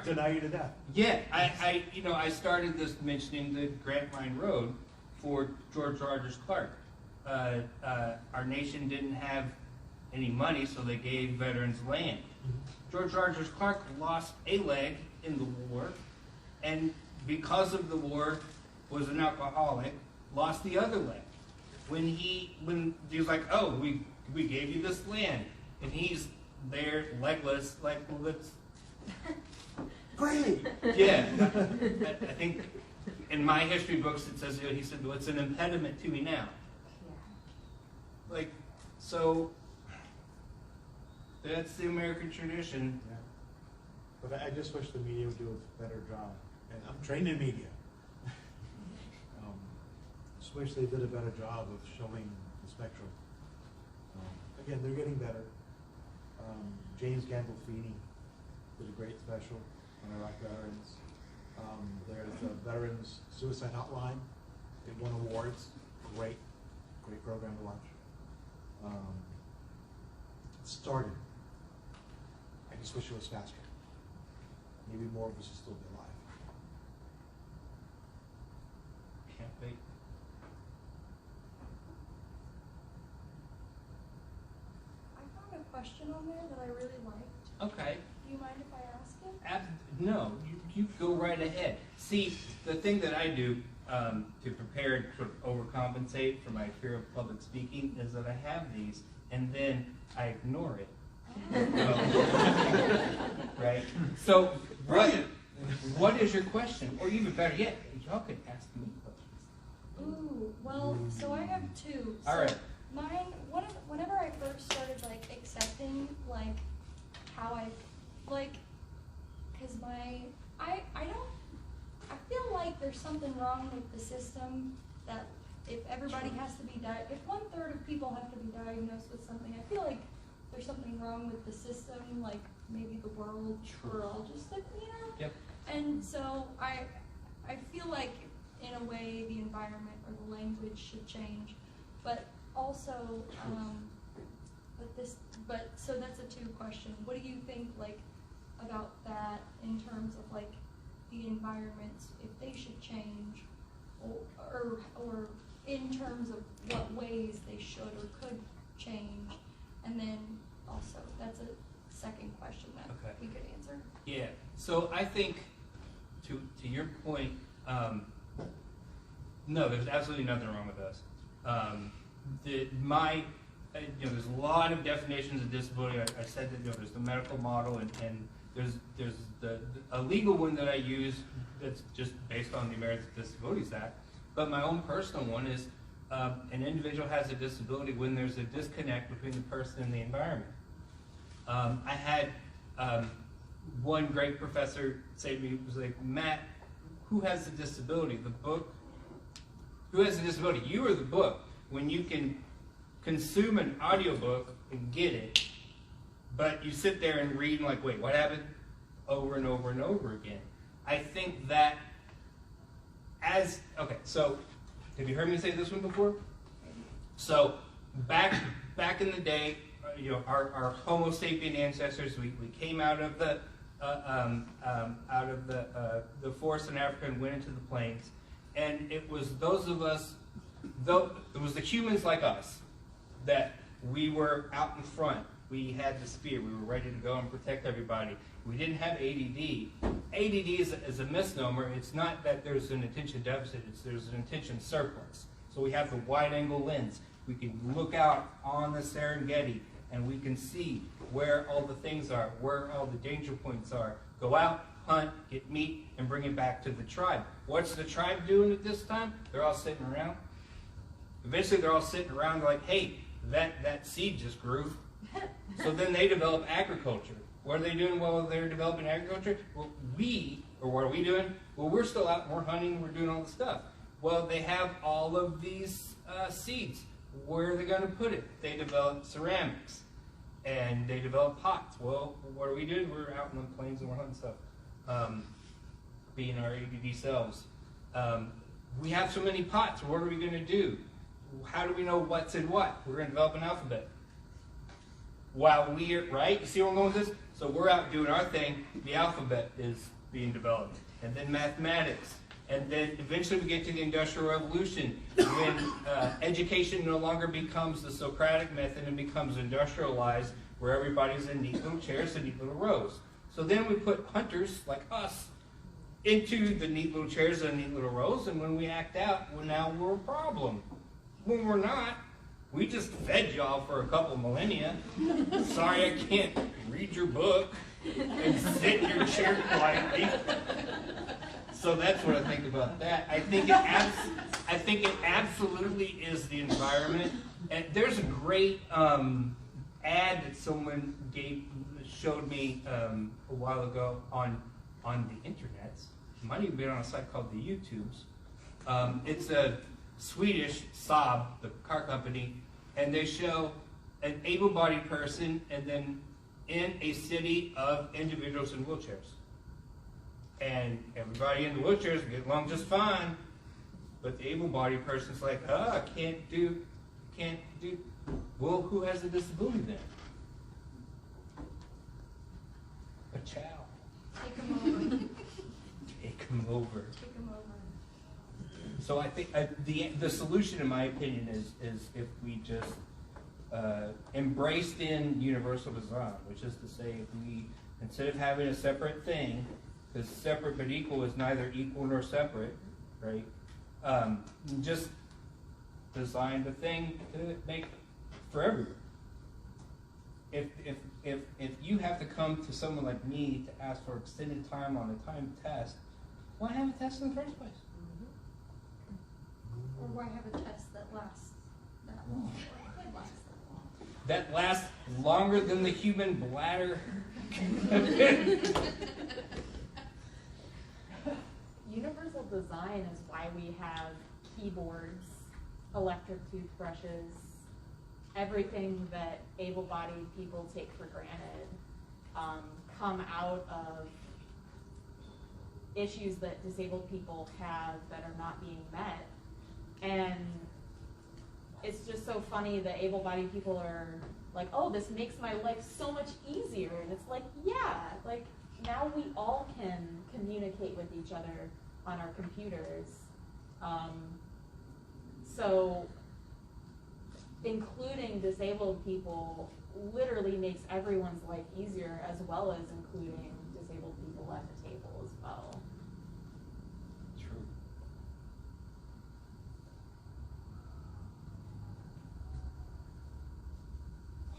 Deny you to death. Yeah, I started this mentioning the Grant Line Road for George Rogers Clark. Our nation didn't have any money, so they gave veterans land. George Rogers Clark lost a leg in the war, and because of the war, was an alcoholic, lost the other leg. When he was like, oh, we gave you this land, and he's there legless, like, well, that's Great. yeah. I think in my history books it says, he said, well, it's an impediment to me now. Like, so that's the American tradition. Yeah. But I just wish the media would do a better job. And I'm trained in media. Just wish they did a better job of showing the spectrum. Again, they're getting better. James Gandolfini did a great special on Iraq veterans. There's the Veterans Suicide Hotline. It won awards. Great program to watch. It started. I just wish it was faster. Maybe more of us will still be alive. Can't wait. I found a question on there that I really liked. Okay. Do you mind if I ask it? No, you go right ahead. See, the thing that I do to prepare and sort of overcompensate for my fear of public speaking is that I have these and then I ignore it. Right? So, what is your question? Or even better yet, y'all could ask me questions. Ooh, well, so I have two. All right. Mine, whenever I first started, like, accepting, like, how I, like, because I feel like there's something wrong with the system that if everybody has to be if 1/3 of people have to be diagnosed with something, I feel like there's something wrong with the system, like maybe the world, we're all just like, Yep. And so I feel like in a way the environment or the language should change, but also, so that's a two question. What do you think, like, about that in terms of like the environments, if they should change, or in terms of what ways they should or could change. And then also, that's a second question that Okay. we could answer. Yeah. So I think, to your point, no, there's absolutely nothing wrong with us. There's a lot of definitions of disability. I said that there's the medical model, and there's a legal one that I use that's just based on the Americans with Disabilities Act. But my own personal one is an individual has a disability when there's a disconnect between the person and the environment. I had one great professor say to me, was like, Matt, who has the disability? The book? Who has the disability? You or the book? When you can consume an audiobook and get it, but you sit there and read and like, wait, what happened? Over and over and over again. I think that so have you heard me say this one before? So back in the day, our Homo sapien ancestors, we came out of the forest in Africa and went into the plains, and it was those of us, it was the humans like us, that we were out in front. We had the spear. We were ready to go and protect everybody. We didn't have ADD. ADD is a misnomer. It's not that there's an attention deficit. There's an attention surplus. So we have the wide-angle lens. We can look out on the Serengeti, and we can see where all the things are, where all the danger points are. Go out, hunt, get meat, and bring it back to the tribe. What's the tribe doing at this time? They're all sitting around. Eventually, they're all sitting around like, hey, that seed just grew. So then they develop agriculture. What are they doing while they're developing agriculture? Well, what are we doing? Well, we're still out, we're hunting, we're doing all the stuff. Well, they have all of these seeds. Where are they going to put it? They develop ceramics, and they develop pots. Well, what are we doing? We're out in the plains and we're hunting stuff, being our ADD selves. We have so many pots. What are we going to do? How do we know what's in what? We're going to develop an alphabet. While right? You see where I'm going with this? So we're out doing our thing. The alphabet is being developed. And then mathematics. And then eventually we get to the Industrial Revolution, when education no longer becomes the Socratic method and becomes industrialized, where everybody's in neat little chairs and neat little rows. So then we put hunters like us into the neat little chairs and neat little rows, and when we act out, well, now we're a problem. When we're not, we just fed y'all for a couple millennia. Sorry I can't read your book and sit in your chair quietly. So that's what I think about that. I think it absolutely is the environment. And there's a great ad that someone showed me a while ago on the internets. It might even be on a site called the YouTubes. It's a Swedish Saab, the car company, and they show an able-bodied person and then in a city of individuals in wheelchairs. And everybody in the wheelchairs get along just fine, but the able-bodied person's like, I can't do. Well, who has a disability then? A chow. Take them over. Take them over. Take them over. So I think the solution, in my opinion, is if we just embraced in universal design, which is to say, if we, instead of having a separate thing, because separate but equal is neither equal nor separate, right? Just design the thing to make for everyone. If you have to come to someone like me to ask for extended time on a timed test, why have a test in the first place? Or why have a test that lasts that long? That lasts longer than the human bladder. Universal design is why we have keyboards, electric toothbrushes, everything that able-bodied people take for granted come out of issues that disabled people have that are not being met. And it's just so funny that able-bodied people are like, oh, this makes my life so much easier. And it's like, yeah, like now we all can communicate with each other on our computers. So including disabled people literally makes everyone's life easier, as well as including disabled people at the table as well. True.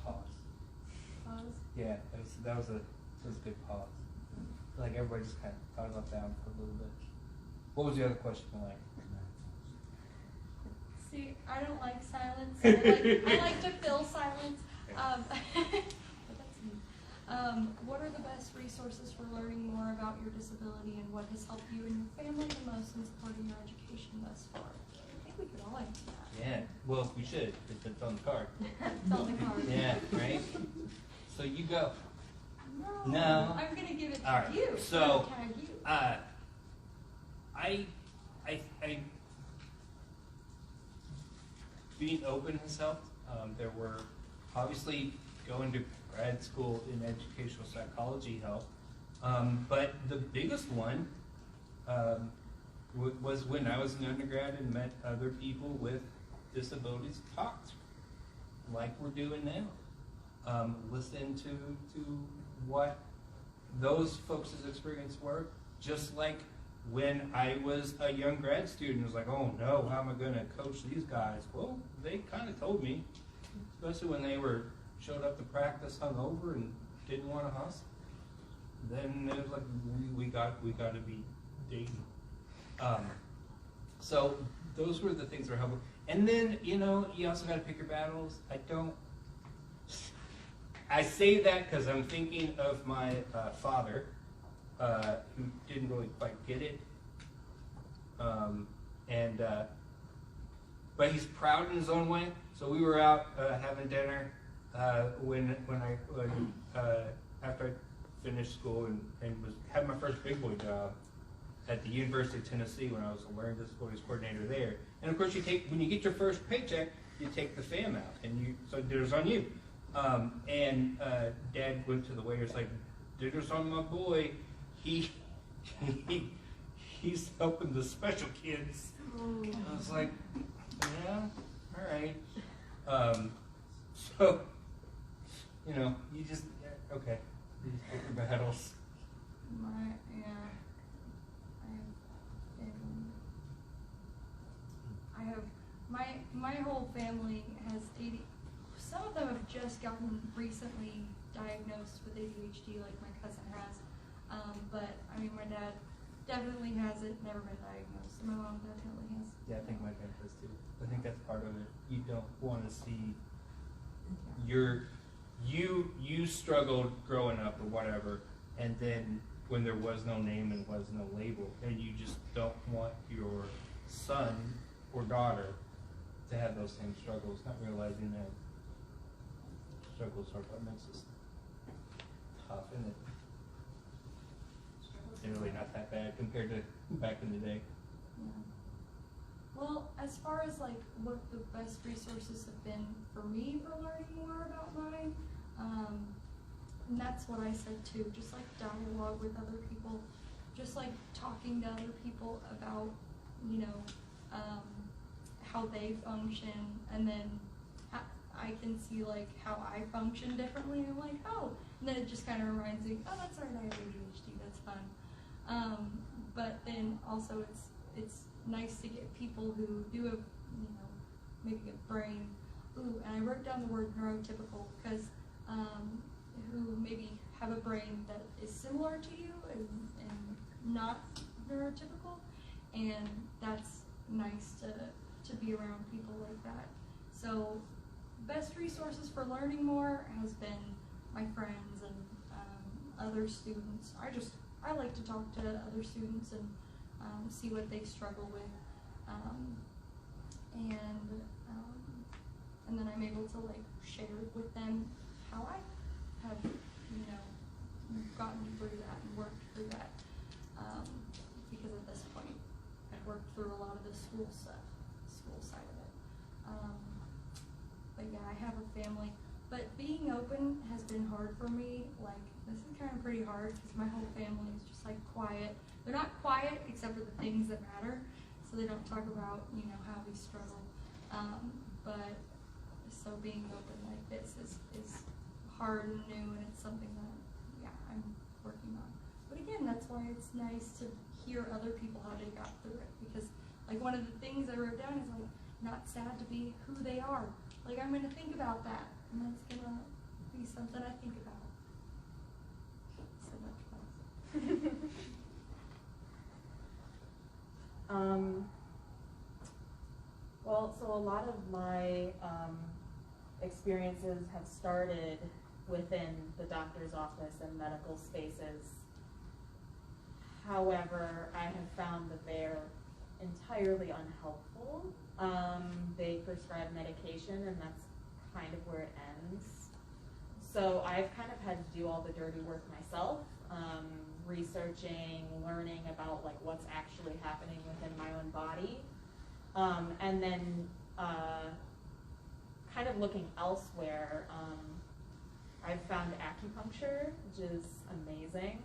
Pause. Yeah, that was a good pause. Like everybody just kind of thought about that one for a little bit. What was the other question like? See, I don't like silence. I like to fill silence. But that's me. What are the best resources for learning more about your disability, and what has helped you and your family the most in supporting your education thus far? I think we could all answer that. Yeah, well, we should, if it's on the card. It's on the card. Yeah, right? So you go. No. I'm going to give it to All right, you. so, I'm gonna tag you. I being open has helped. There were obviously going to grad school in educational psychology helped, but the biggest one was when I was an undergrad and met other people with disabilities, talked like we're doing now. Listen to what those folks' experience were, just like when I was a young grad student. It was like, oh no, how am I going to coach these guys? Well, they kind of told me, especially when they showed up to practice hungover and didn't want to hustle. Then it was like, we got to be dating. So those were the things that were helpful. And then, you also got to pick your battles. I say that because I'm thinking of my father, who didn't really quite get it, but he's proud in his own way. So we were out having dinner after I finished school and had my first big boy job at the University of Tennessee when I was a learning disabilities coordinator there. And of course, when you get your first paycheck, you take the FAM out, and so dinner's on you. Dad went to the waiters like, dinner's on my boy. He's helping the special kids. I was like, yeah, all right. So, you just okay. You just pick your battles. My whole family has ADHD. Some of them have just gotten recently diagnosed with ADHD, like my cousin has. But my dad definitely has it, never been diagnosed. My mom definitely has. Yeah, I think my dad does too. I think that's part of it. You don't want to see you struggled growing up or whatever, and then when there was no name and was no label, and you just don't want your son or daughter to have those same struggles, not realizing that struggles are what makes us tough, isn't it? They're really not that bad compared to back in the day. Yeah. Well, as far as what the best resources have been for me for learning more about mine, and that's what I said too, just dialogue with other people, just talking to other people about, how they function, and then I can see how I function differently, and I'm like, oh, and then it just kind of reminds me, oh, that's right, I have ADHD, that's fun. But then also it's nice to get people who do have, maybe a brain. Ooh, and I wrote down the word neurotypical because who maybe have a brain that is similar to you and not neurotypical, and that's nice to be around people like that. So best resources for learning more has been my friends and other students. I like to talk to other students and see what they struggle with, and then I'm able to share with them how I have gotten through that and worked through that, because at this point I've worked through a lot of the school side of it. But yeah, I have a family. But being open has been hard for me. Like, this is kind of pretty hard because my whole family is just like quiet. They're not quiet except for the things that matter, so they don't talk about, you know, how we struggle. But so being open like this is hard and new, and it's something that, yeah, I'm working on. But again, that's why it's nice to hear other people how they got through it, because like one of the things I wrote down is like, not sad to be who they are. Like, I'm gonna think about that, and that's gonna be something I think about. So much fun. Well, so a lot of my experiences have started within the doctor's office and medical spaces. However, I have found that they're entirely unhelpful. They prescribe medication, and that's kind of where it ends. So I've kind of had to do all the dirty work myself, researching, learning about like what's actually happening within my own body, and then kind of looking elsewhere. I've found acupuncture, which is amazing.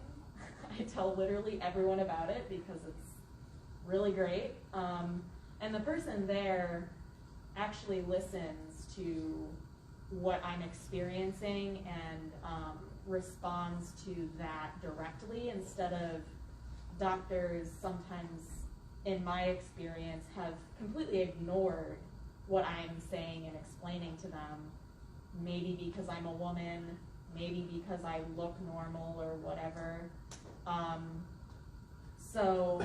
I tell literally everyone about it because it's really great. And the person there actually listens to what I'm experiencing and responds to that directly, instead of doctors sometimes, in my experience, have completely ignored what I'm saying and explaining to them, maybe because I'm a woman, maybe because I look normal or whatever. So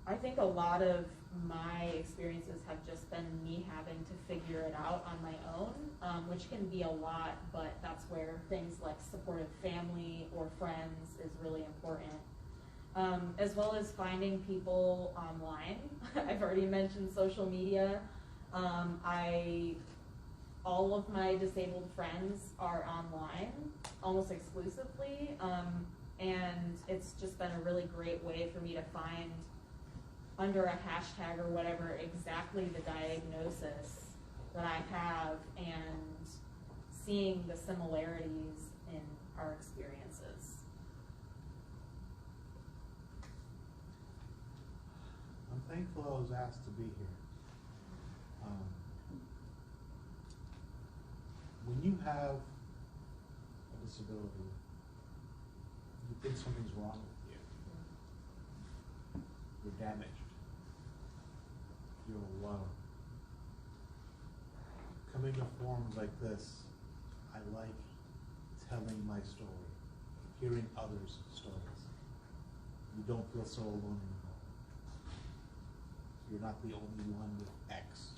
I think a lot of my experiences have just been me having to figure it out on my own, which can be a lot, but that's where things like supportive family or friends is really important. As well as finding people online. I've already mentioned social media. All of my disabled friends are online, almost exclusively, and it's just been a really great way for me to find, under a hashtag or whatever, exactly the diagnosis that I have, and seeing the similarities in our experiences. I'm thankful I was asked to be here. When you have a disability, you think something's wrong with you. You're damaged. You're alone. Coming to forums like this, I like telling my story, hearing others' stories. You don't feel so alone anymore. You're not the only one with X.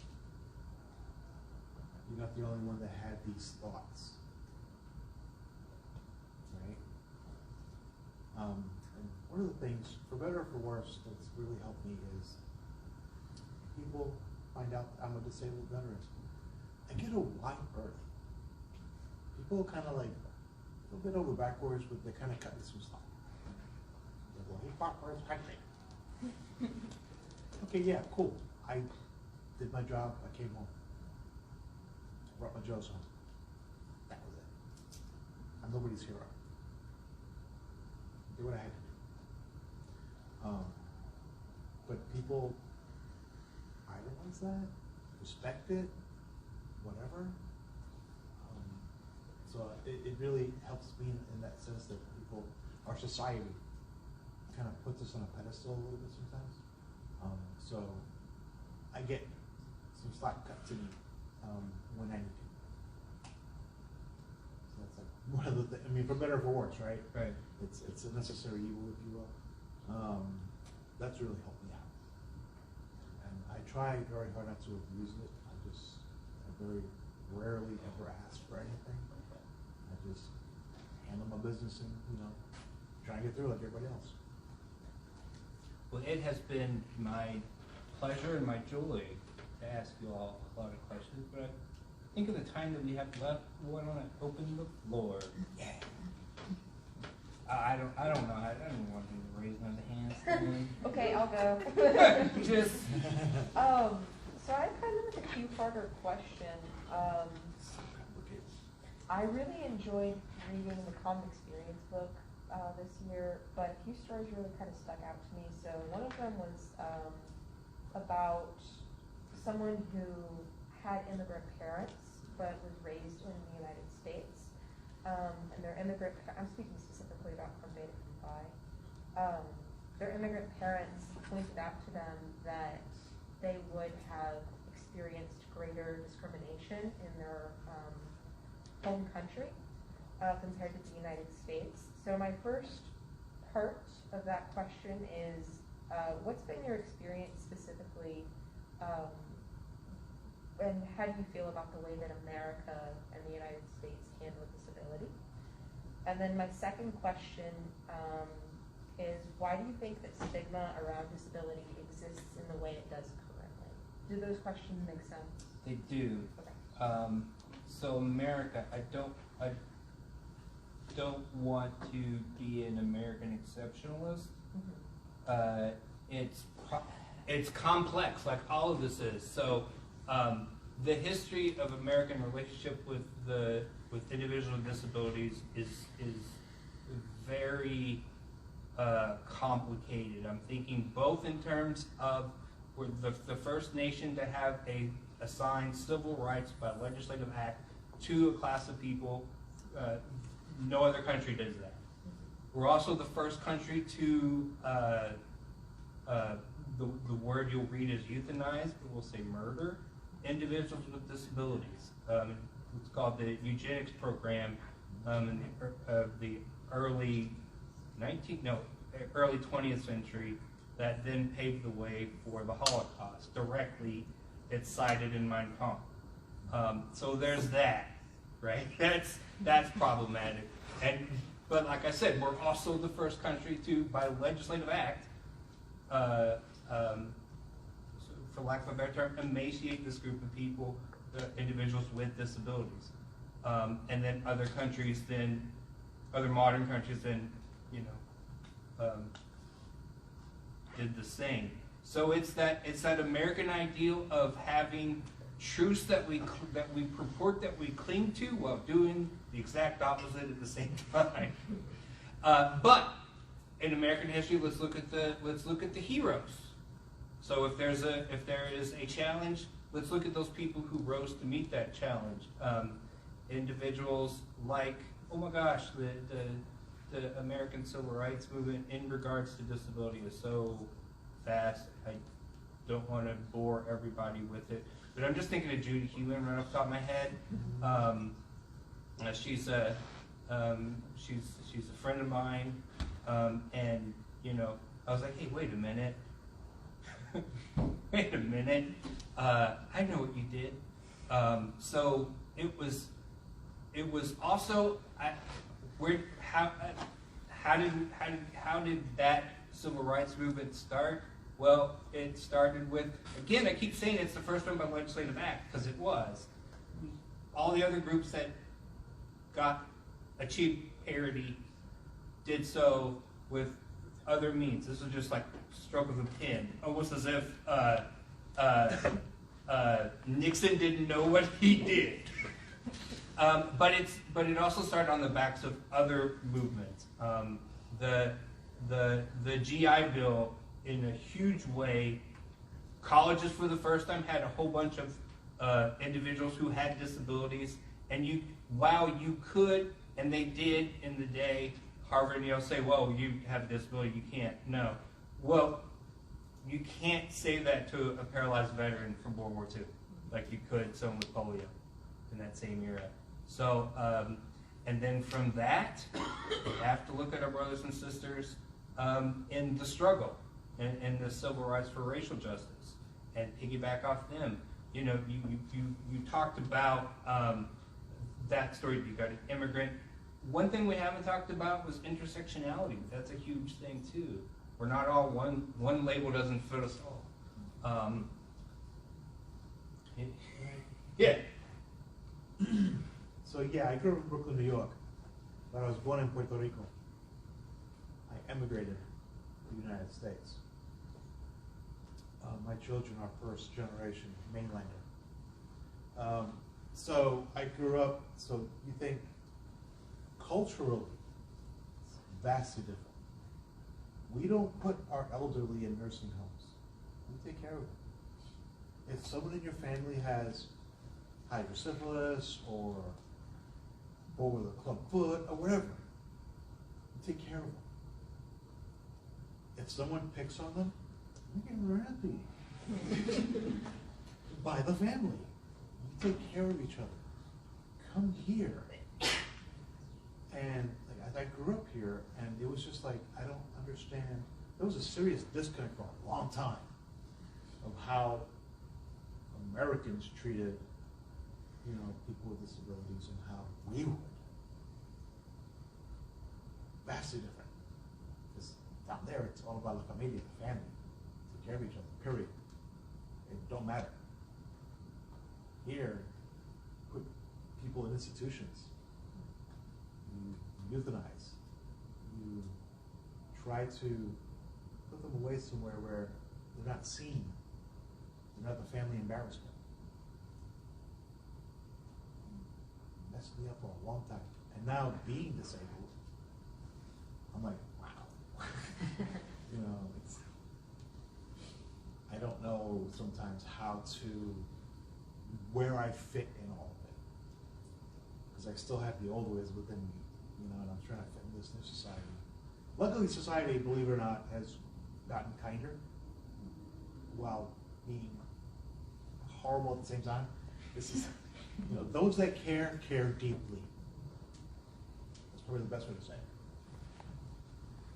You're not the only one that had these thoughts, right? And one of the things, for better or for worse, that's really helped me is people find out I'm a disabled veteran. I get a wide berth. People kind of like a little bit over backwards, but they kind of cut me some slack. They're like, he fought for his country. Okay, yeah, cool. I did my job. I came home. Brought my Joe's home. That was it. I'm nobody's hero. Did what I had to do. But people idolize that, respect it, whatever. So it really helps me in that sense that people, our society, kind of puts us on a pedestal a little bit sometimes. So I get some slack cut to me when I need to. So that's like one of the things. I mean, for better or for worse, right? Right. It's a necessary evil, if you will. That's really helped me out. And I try very hard not to abuse it. I very rarely ever ask for anything. I just handle my business and, try and get through like everybody else. Well, it has been my pleasure and my joy to ask you all a lot of questions, but I think of the time that we have left, why don't I open the floor? Yeah. I don't know. I don't want him to raise another hand. Okay, I'll go. Just. So I have kind of like a two-parter question. I really enjoyed reading the Common Experience book this year, but a few stories really kind of stuck out to me. So one of them was about someone who had immigrant parents but was raised in the United States. And their immigrant, I'm speaking specifically about from Beta and Phi. Their immigrant parents pointed out to them that they would have experienced greater discrimination in their home country compared to the United States. So my first part of that question is, what's been your experience specifically, and how do you feel about the way that America and the United States handle disability? And then my second question is, why do you think that stigma around disability exists in the way it does currently? Do those questions make sense? They do. Okay. So America, I don't want to be an American exceptionalist. Mm-hmm. It's complex, like all of this is. So the history of American relationship with individuals with disabilities is very complicated. I'm thinking both in terms of we're the first nation to have assigned civil rights by legislative act to a class of people. No other country does that. We're also the first country to, the word you'll read is euthanize, but we'll say murder individuals with disabilities. It's called the eugenics program in the early 20th century, that then paved the way for the Holocaust. Directly, it's cited in Mein Kampf. So there's that, right? That's problematic. But like I said, we're also the first country to, by legislative act, for lack of a better term, emaciate this group of people, individuals with disabilities. And then other countries then, other modern countries then, did the same. So it's that American ideal of having truths that we purport that we cling to while doing the exact opposite at the same time. But in American history, let's look at the heroes. So if there is a challenge, let's look at those people who rose to meet that challenge. Individuals like, oh my gosh, the American Civil Rights Movement in regards to disability is so vast. I don't want to bore everybody with it, but I'm just thinking of Judy Hewlin right off the top of my head. She's a friend of mine, and I was like, hey, wait a minute. Wait a minute. I know what you did. So it was also how did that civil rights movement start? Well, it started with, again, I keep saying it's the first one by legislative act, because it was. All the other groups that achieved parity did so with other means. This was just like stroke of a pen, almost as if Nixon didn't know what he did. But it also started on the backs of other movements. The GI Bill, in a huge way, colleges for the first time had a whole bunch of individuals who had disabilities, and while you could, and they did in the day, Harvard and Yale say, well, you have a disability, you can't. No. Well, you can't say that to a paralyzed veteran from World War II, like you could someone with polio in that same era. So, and then from that, we have to look at our brothers and sisters in the struggle and the civil rights for racial justice, and piggyback off them. You talked about that story. You got an immigrant. One thing we haven't talked about was intersectionality. That's a huge thing too. We're not all one label doesn't fit us all. Yeah. So yeah, I grew up in Brooklyn, New York, but I was born in Puerto Rico. I emigrated to the United States. My children are first generation mainlander. So I grew up, so you think culturally, it's vastly different. We don't put our elderly in nursing homes. We take care of them. If someone in your family has hydrocephalus or with a club foot or whatever, you take care of them. If someone picks on them, you get rappy by the family. You take care of each other. Come here. And like, I grew up here, and it was just like, I don't understand. There was a serious disconnect for a long time of how Americans treated, you know, people with disabilities and how we would. Vastly different. Because down there, it's all about la familia, the family. Take care of each other, period. It don't matter. Here, put people in institutions. You euthanize. You try to put them away somewhere where they're not seen. They're not the family embarrassment. Messed me up for a long time. And now being disabled, I'm like, wow. You know, I don't know sometimes how to, where I fit in all of it. Because I still have the old ways within me, you know, and I'm trying to fit in this new society. Luckily, society, believe it or not, has gotten kinder while being horrible at the same time. This is, you know, those that care deeply. That's probably the best way to say it.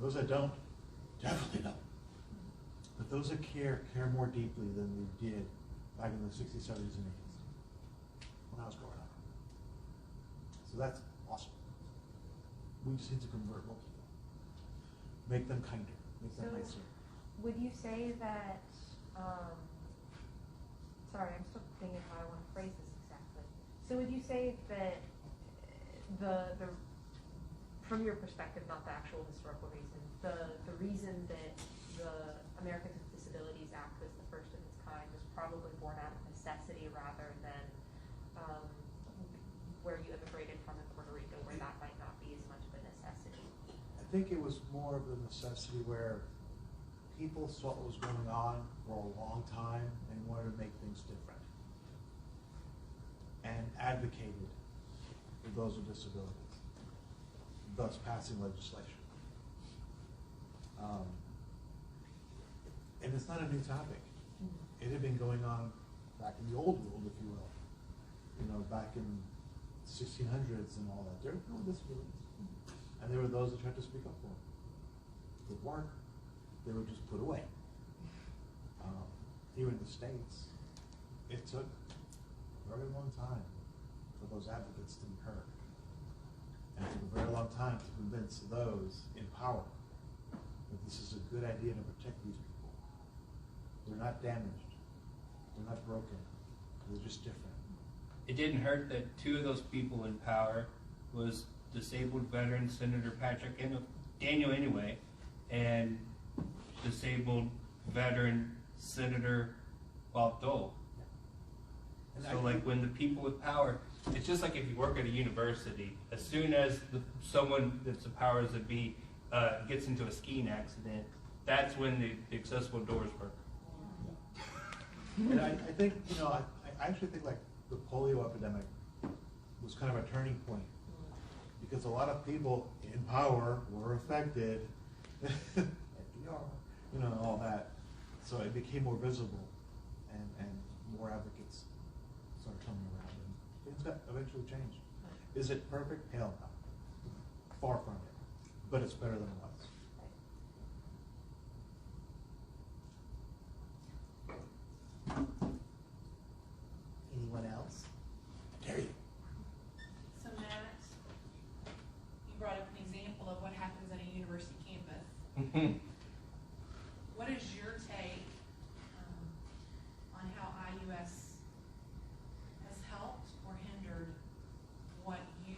Those that don't, definitely don't. But those that care more deeply than we did back in the 60s, 70s, and 80s when I was growing up. So that's awesome. We just need to convert more people. Make them kinder, make them nicer. Would you say that, sorry, I'm still thinking how I want to phrase this exactly. So would you say that the from your perspective, not the actual historical reason, the reason that the Americans with Disabilities Act was the first of its kind was probably born out of necessity rather than where you immigrated from in Puerto Rico, where that might not be as much of a necessity? I think it was more of a necessity where people saw what was going on for a long time and wanted to make things different and advocated for those with disabilities, thus passing legislation. And it's not a new topic. It had been going on back in the old world, if you will. You know, back in 1600s and all that. There were no disabilities. And there were those that tried to speak up for them. It didn't work. They were just put away. Here in the States, it took a very long time for those advocates to be heard. And it took a very long time to convince those in power that this is a good idea to protect these people. They're not damaged. They're not broken. They're just different. It didn't hurt that two of those people in power was disabled veteran Senator Patrick Daniel anyway, and disabled veteran Senator Bob Dole. And So like when the people with power, it's just like if you work at a university, as soon as someone that's the powers that be gets into a skiing accident, that's when the accessible doors work. And I think, you know, I actually think like the polio epidemic was kind of a turning point because a lot of people in power were affected, you know, all that. So it became more visible and more advocates started coming around and things got eventually changed. Is it perfect? Hell no. Far from it. But it's better than it was. Anyone else? Dare you? So Matt, you brought up an example of what happens at a university campus. What is your take on how IUS has helped or hindered what you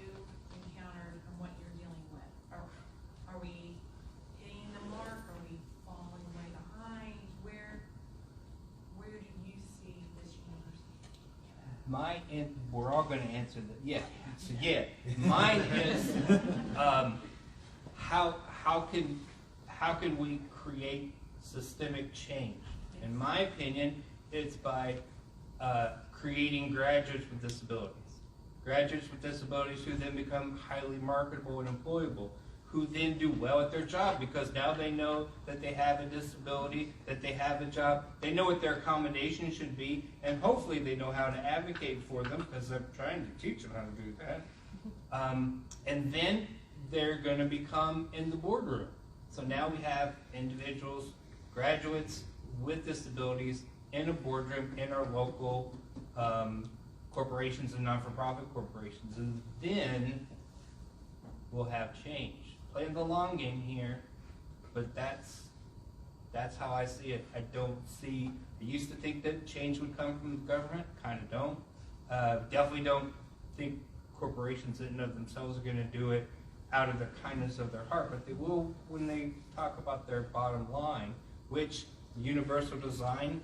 encountered and what you're dealing with? Are we hitting the mark? Are we falling way behind? Where do you see this university? we're all going to answer that. Yeah. So yeah, mine is how can we create systemic change? In my opinion, it's by creating graduates with disabilities. Graduates with disabilities who then become highly marketable and employable, who then do well at their job because now they know that they have a disability, that they have a job, they know what their accommodation should be, and hopefully they know how to advocate for them because I'm trying to teach them how to do that. And then they're going to become in the boardroom. So now we have individuals, graduates with disabilities in a boardroom in our local corporations and not-for-profit corporations. And then we'll have change. Playing the long game here, but that's how I see it. I used to think that change would come from the government, kind of don't. Definitely don't think corporations in and of themselves are going to do it out of the kindness of their heart, but they will when they talk about their bottom line, which universal design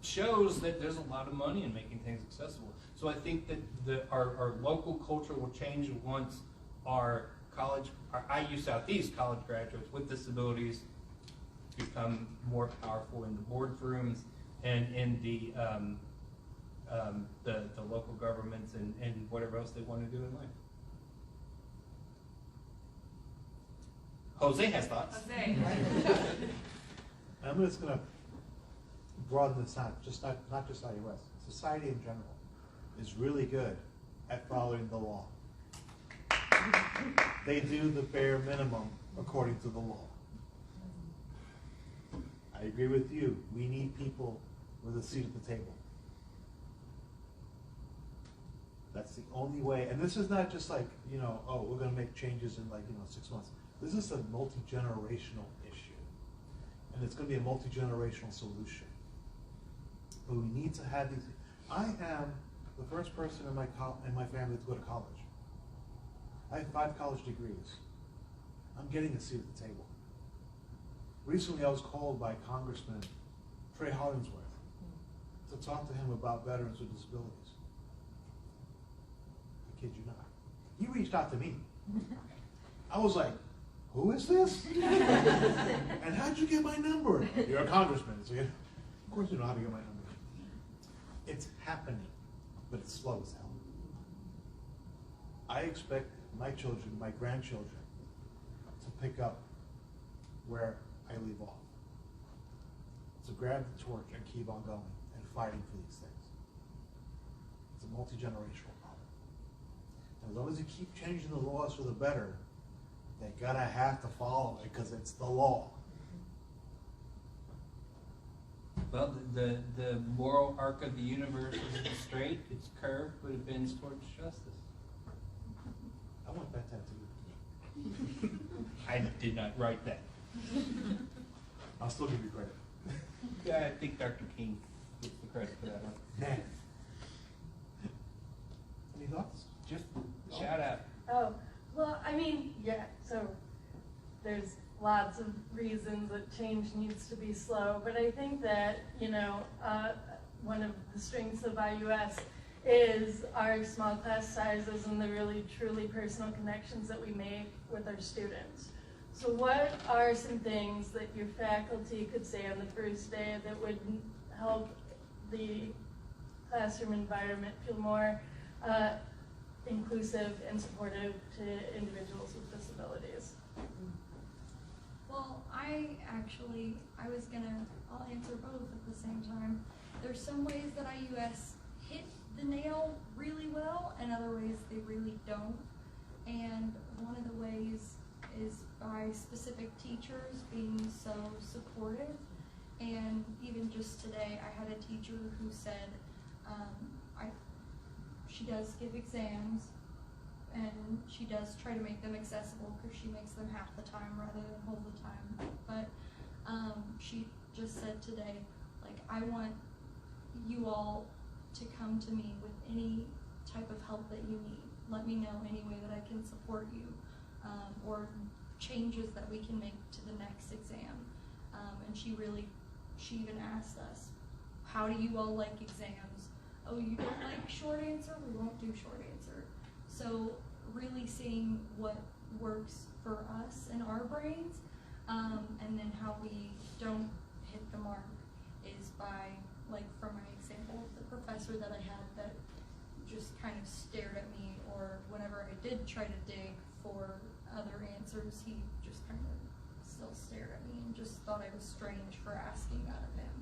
shows that there's a lot of money in making things accessible. So I think that our local culture will change once our IU Southeast college graduates with disabilities become more powerful in the boardrooms and in the local governments and whatever else they want to do in life. Jose has thoughts. Jose. I'm just going to broaden this out, not just IUS. Society in general is really good at following the law. They do the bare minimum according to the law. I agree with you. We need people with a seat at the table. That's the only way. And this is not just like, oh, we're going to make changes in 6 months. This is a multi-generational issue. And it's going to be a multi-generational solution. But we need to have these. I am the first person in my family to go to college. I have 5 college degrees. I'm getting a seat at the table. Recently, I was called by Congressman Trey Hollingsworth to talk to him about veterans with disabilities. I kid you not. He reached out to me. I was like, who is this? And how'd you get my number? You're a congressman. So of course you know how to get my number. It's happening, but it's slow as hell. I expect my children, my grandchildren, to pick up where I leave off. To grab the torch and keep on going and fighting for these things. It's a multi-generational problem. And as long as you keep changing the laws for the better, they're gonna have to follow it because it's the law. Well, the moral arc of the universe isn't straight, it's curved, but it bends towards justice. I want that tattoo. I did not write that. I'll still give you credit. Yeah, I think Dr. King gets the credit for that one. Any thoughts? Just shout out. Oh, well, so there's lots of reasons that change needs to be slow, but I think that, one of the strengths of IUS is our small class sizes and the really truly personal connections that we make with our students. So what are some things that your faculty could say on the first day that would help the classroom environment feel more inclusive and supportive to individuals with disabilities? Well, I'll answer both at the same time. There's some ways that IUS hit the nail really well, and other ways they really don't. And one of the ways is by specific teachers being so supportive. And even just today, I had a teacher who said, she does give exams, and she does try to make them accessible because she makes them half the time rather than whole the time. But she just said today, I want you all to come to me with any type of help that you need. Let me know any way that I can support you, or changes that we can make to the next exam. And she even asked us, how do you all like exams? oh, you don't like short answer, we won't do short answer. So really seeing what works for us and our brains, and then how we don't hit the mark is by, like for my example, the professor that I had that just kind of stared at me, or whenever I did try to dig for other answers, he just kind of still stared at me and just thought I was strange for asking that of him.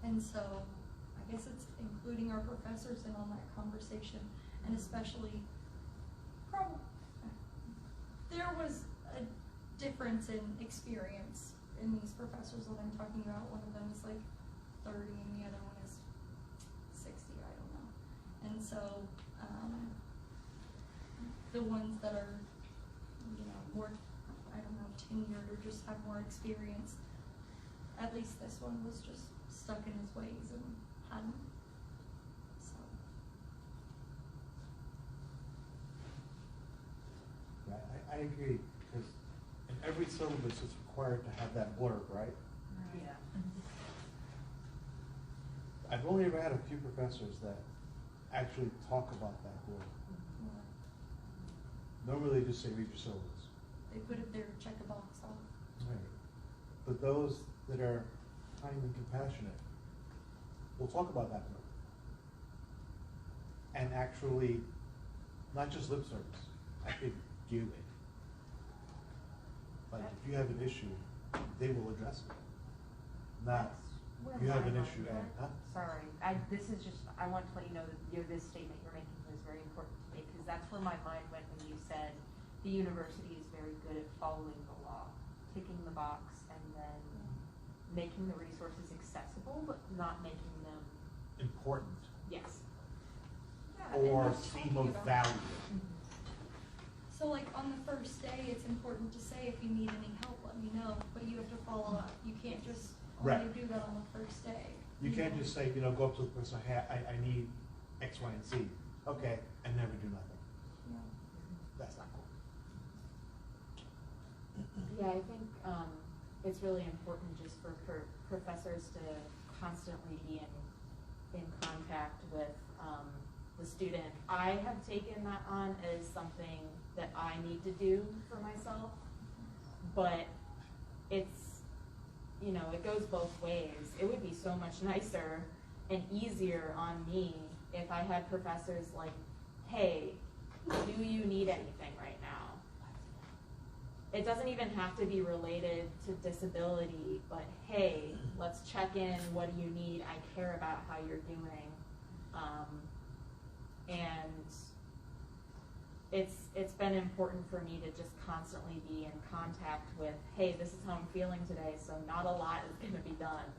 And so I guess it's including our professors in on that conversation, and especially there was a difference in experience in these professors that I'm talking about. One of them is like 30 and the other one is 60, I don't know. And so the ones that are, you know, more, I don't know, tenured or just have more experience, at least this one was just stuck in his ways and hadn't. So. Yeah, I agree, because in every syllabus it's required to have that blurb, right? Yeah. I've only ever had a few professors that actually talk about that blurb. Normally they just say read your syllabus. They put it there to check a box off. Right. But those that are kind and compassionate will talk about that blurb. And actually, not just lip service, actually do it. Like if you have an issue, they will address it. Not, Where you have my an mind issue went. and, huh? Sorry, this is just, I want to let you know that this statement you're making is very important to me, because that's where my mind went when you said the university is very good at following the law, ticking the box, and then making the resources accessible, but not making them, Important. yes. Yeah, and Or we're seem talking of about- value. So like on the first day, it's important to say if you need any help, let me know, but you have to follow up. You can't just only Right. do that on the first day. You can't just say, go up to the person, hey, I need X, Y, and Z. Okay, and never do nothing. Yeah. That's not cool. Yeah, I think it's really important just for professors to constantly be in contact with the student. I have taken that on as something that I need to do for myself, but it's, it goes both ways. It would be so much nicer and easier on me if I had professors like, hey, do you need anything right now? It doesn't even have to be related to disability, but hey, let's check in, what do you need? I care about how you're doing. And it's been important for me to just constantly be in contact with, hey, this is how I'm feeling today, so not a lot is gonna be done.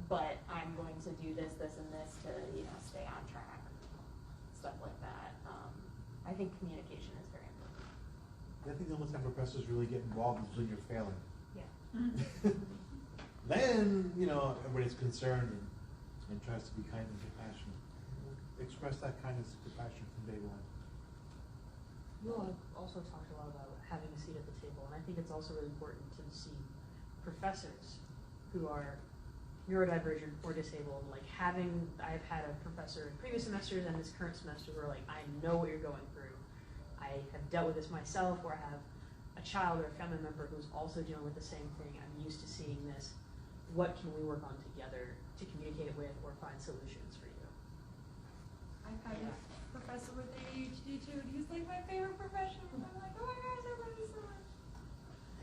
But I'm going to do this, and this to, stay on track, stuff like that. I think communication is very important. I think the only time professors really get involved is when you're failing. Yeah. Then, everybody's concerned and tries to be kind and compassionate. Express that kindness and compassion from day one. You all have also talked a lot about having a seat at the table, and I think it's also really important to see professors who are neurodivergent or disabled, I've had a professor in previous semesters and this current semester who are like, I know what you're going through. I have dealt with this myself, or I have a child or a family member who's also dealing with the same thing. I'm used to seeing this. What can we work on together to communicate with or find solutions for you? I've had a professor with ADHD too, and he's like my favorite profession. I'm like, oh my gosh, I love you so much.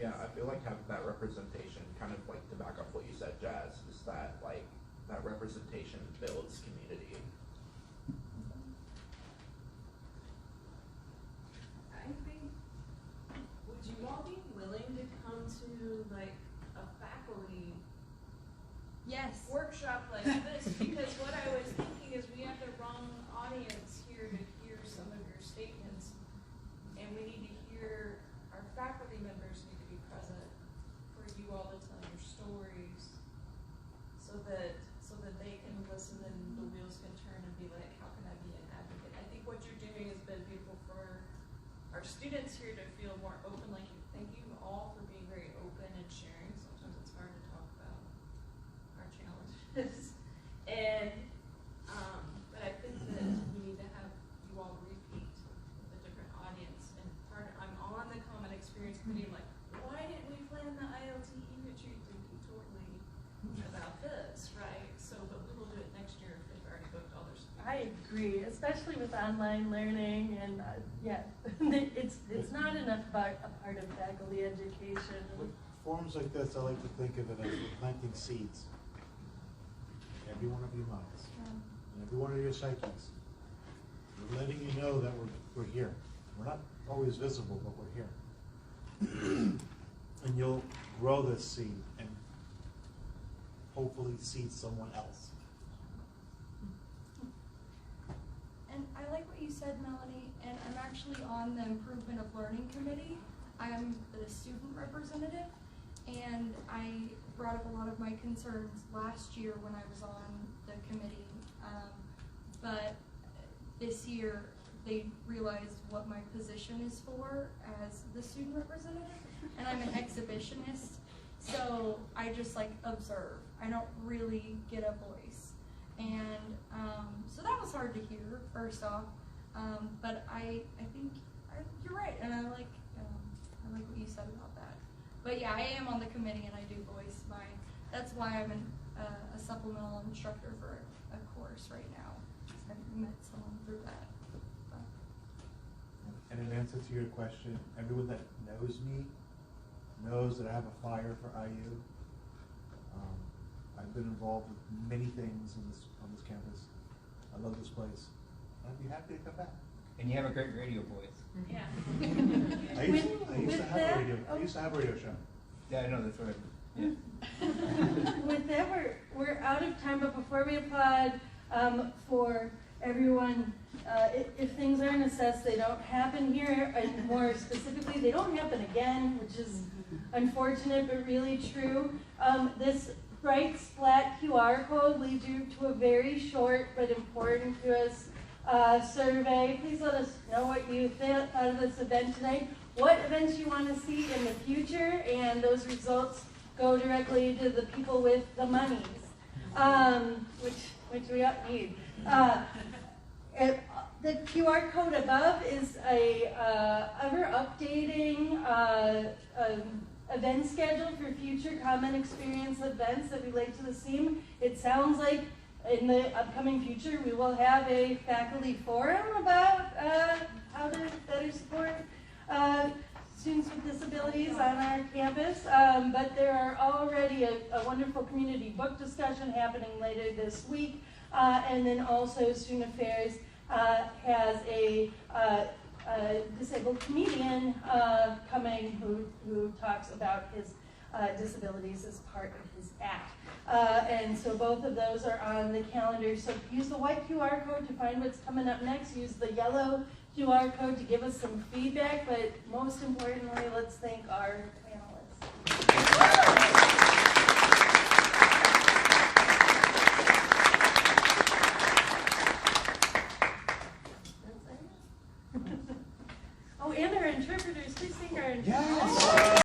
Yeah, I feel like having that representation, kind of like to back up what you said, Jazz, is that that representation builds community. I think, would you all be willing to come to a faculty Yes. workshop like this? Because what I was thinking is we have the wrong audience here to hear some of your statements, and we need to hear, our faculty members need to be present for you all to tell your stories, so that they can listen and the wheels can turn and be like, how can I be an advocate? I think what you're doing has been beautiful for our students here to feel more open. Thank you all for being very open and sharing. Sometimes it's hard to talk about our challenges. committee, I'm like, why didn't we plan the ILTE retreat to be totally about this, right? So, but we will do it next year if they've already booked all their speakers. I agree, especially with online learning and, yeah, it's not enough about a part of faculty education. With forums like this, I like to think of it as we're planting seeds. Every one of your minds, and every one of your psyches. We're letting you know that we're here. We're not always visible, but we're here. And you'll grow this seed and hopefully seed someone else. And I like what you said, Melanie, and I'm actually on the Improvement of Learning Committee. I'm the student representative, and I brought up a lot of my concerns last year when I was on the committee. But this year, they realized what my position is for as the student representative, and I'm an exhibitionist, so I just like observe. I don't really get a voice. And so that was hard to hear, first off. But I think you're right, and I like what you said about that. But yeah, I am on the committee, and I do voice my. That's why I'm a supplemental instructor for a course right now. I've met someone through that. But. And in answer to your question, everyone that knows me knows that I have a fire for IU. I've been involved with many things on this campus. I love this place. I'd be happy to come back. And you have a great radio voice. Yeah. I used to have a radio show. Yeah, I know, that's what With that, we're out of time, but before we applaud for everyone, if things aren't assessed, they don't happen here, and more specifically, they don't happen again, which is unfortunate but really true. This bright splat QR code leads you to a very short but important to us survey. Please let us know what you thought of this event tonight, what events you want to see in the future, and those results go directly to the people with the monies, which we need. The QR code above is a ever-updating event schedule for future common experience events that relate to the SEAM. It sounds like in the upcoming future we will have a faculty forum about how to better support students with disabilities on our campus, but there are already a wonderful community book discussion happening later this week, and then also Student Affairs has a disabled comedian coming who talks about his disabilities as part of his act. And so both of those are on the calendar. So use the white QR code to find what's coming up next. Use the yellow QR code to give us some feedback. But most importantly, let's thank our panelists. Oh, and our interpreters. Please thank our interpreters. Yes.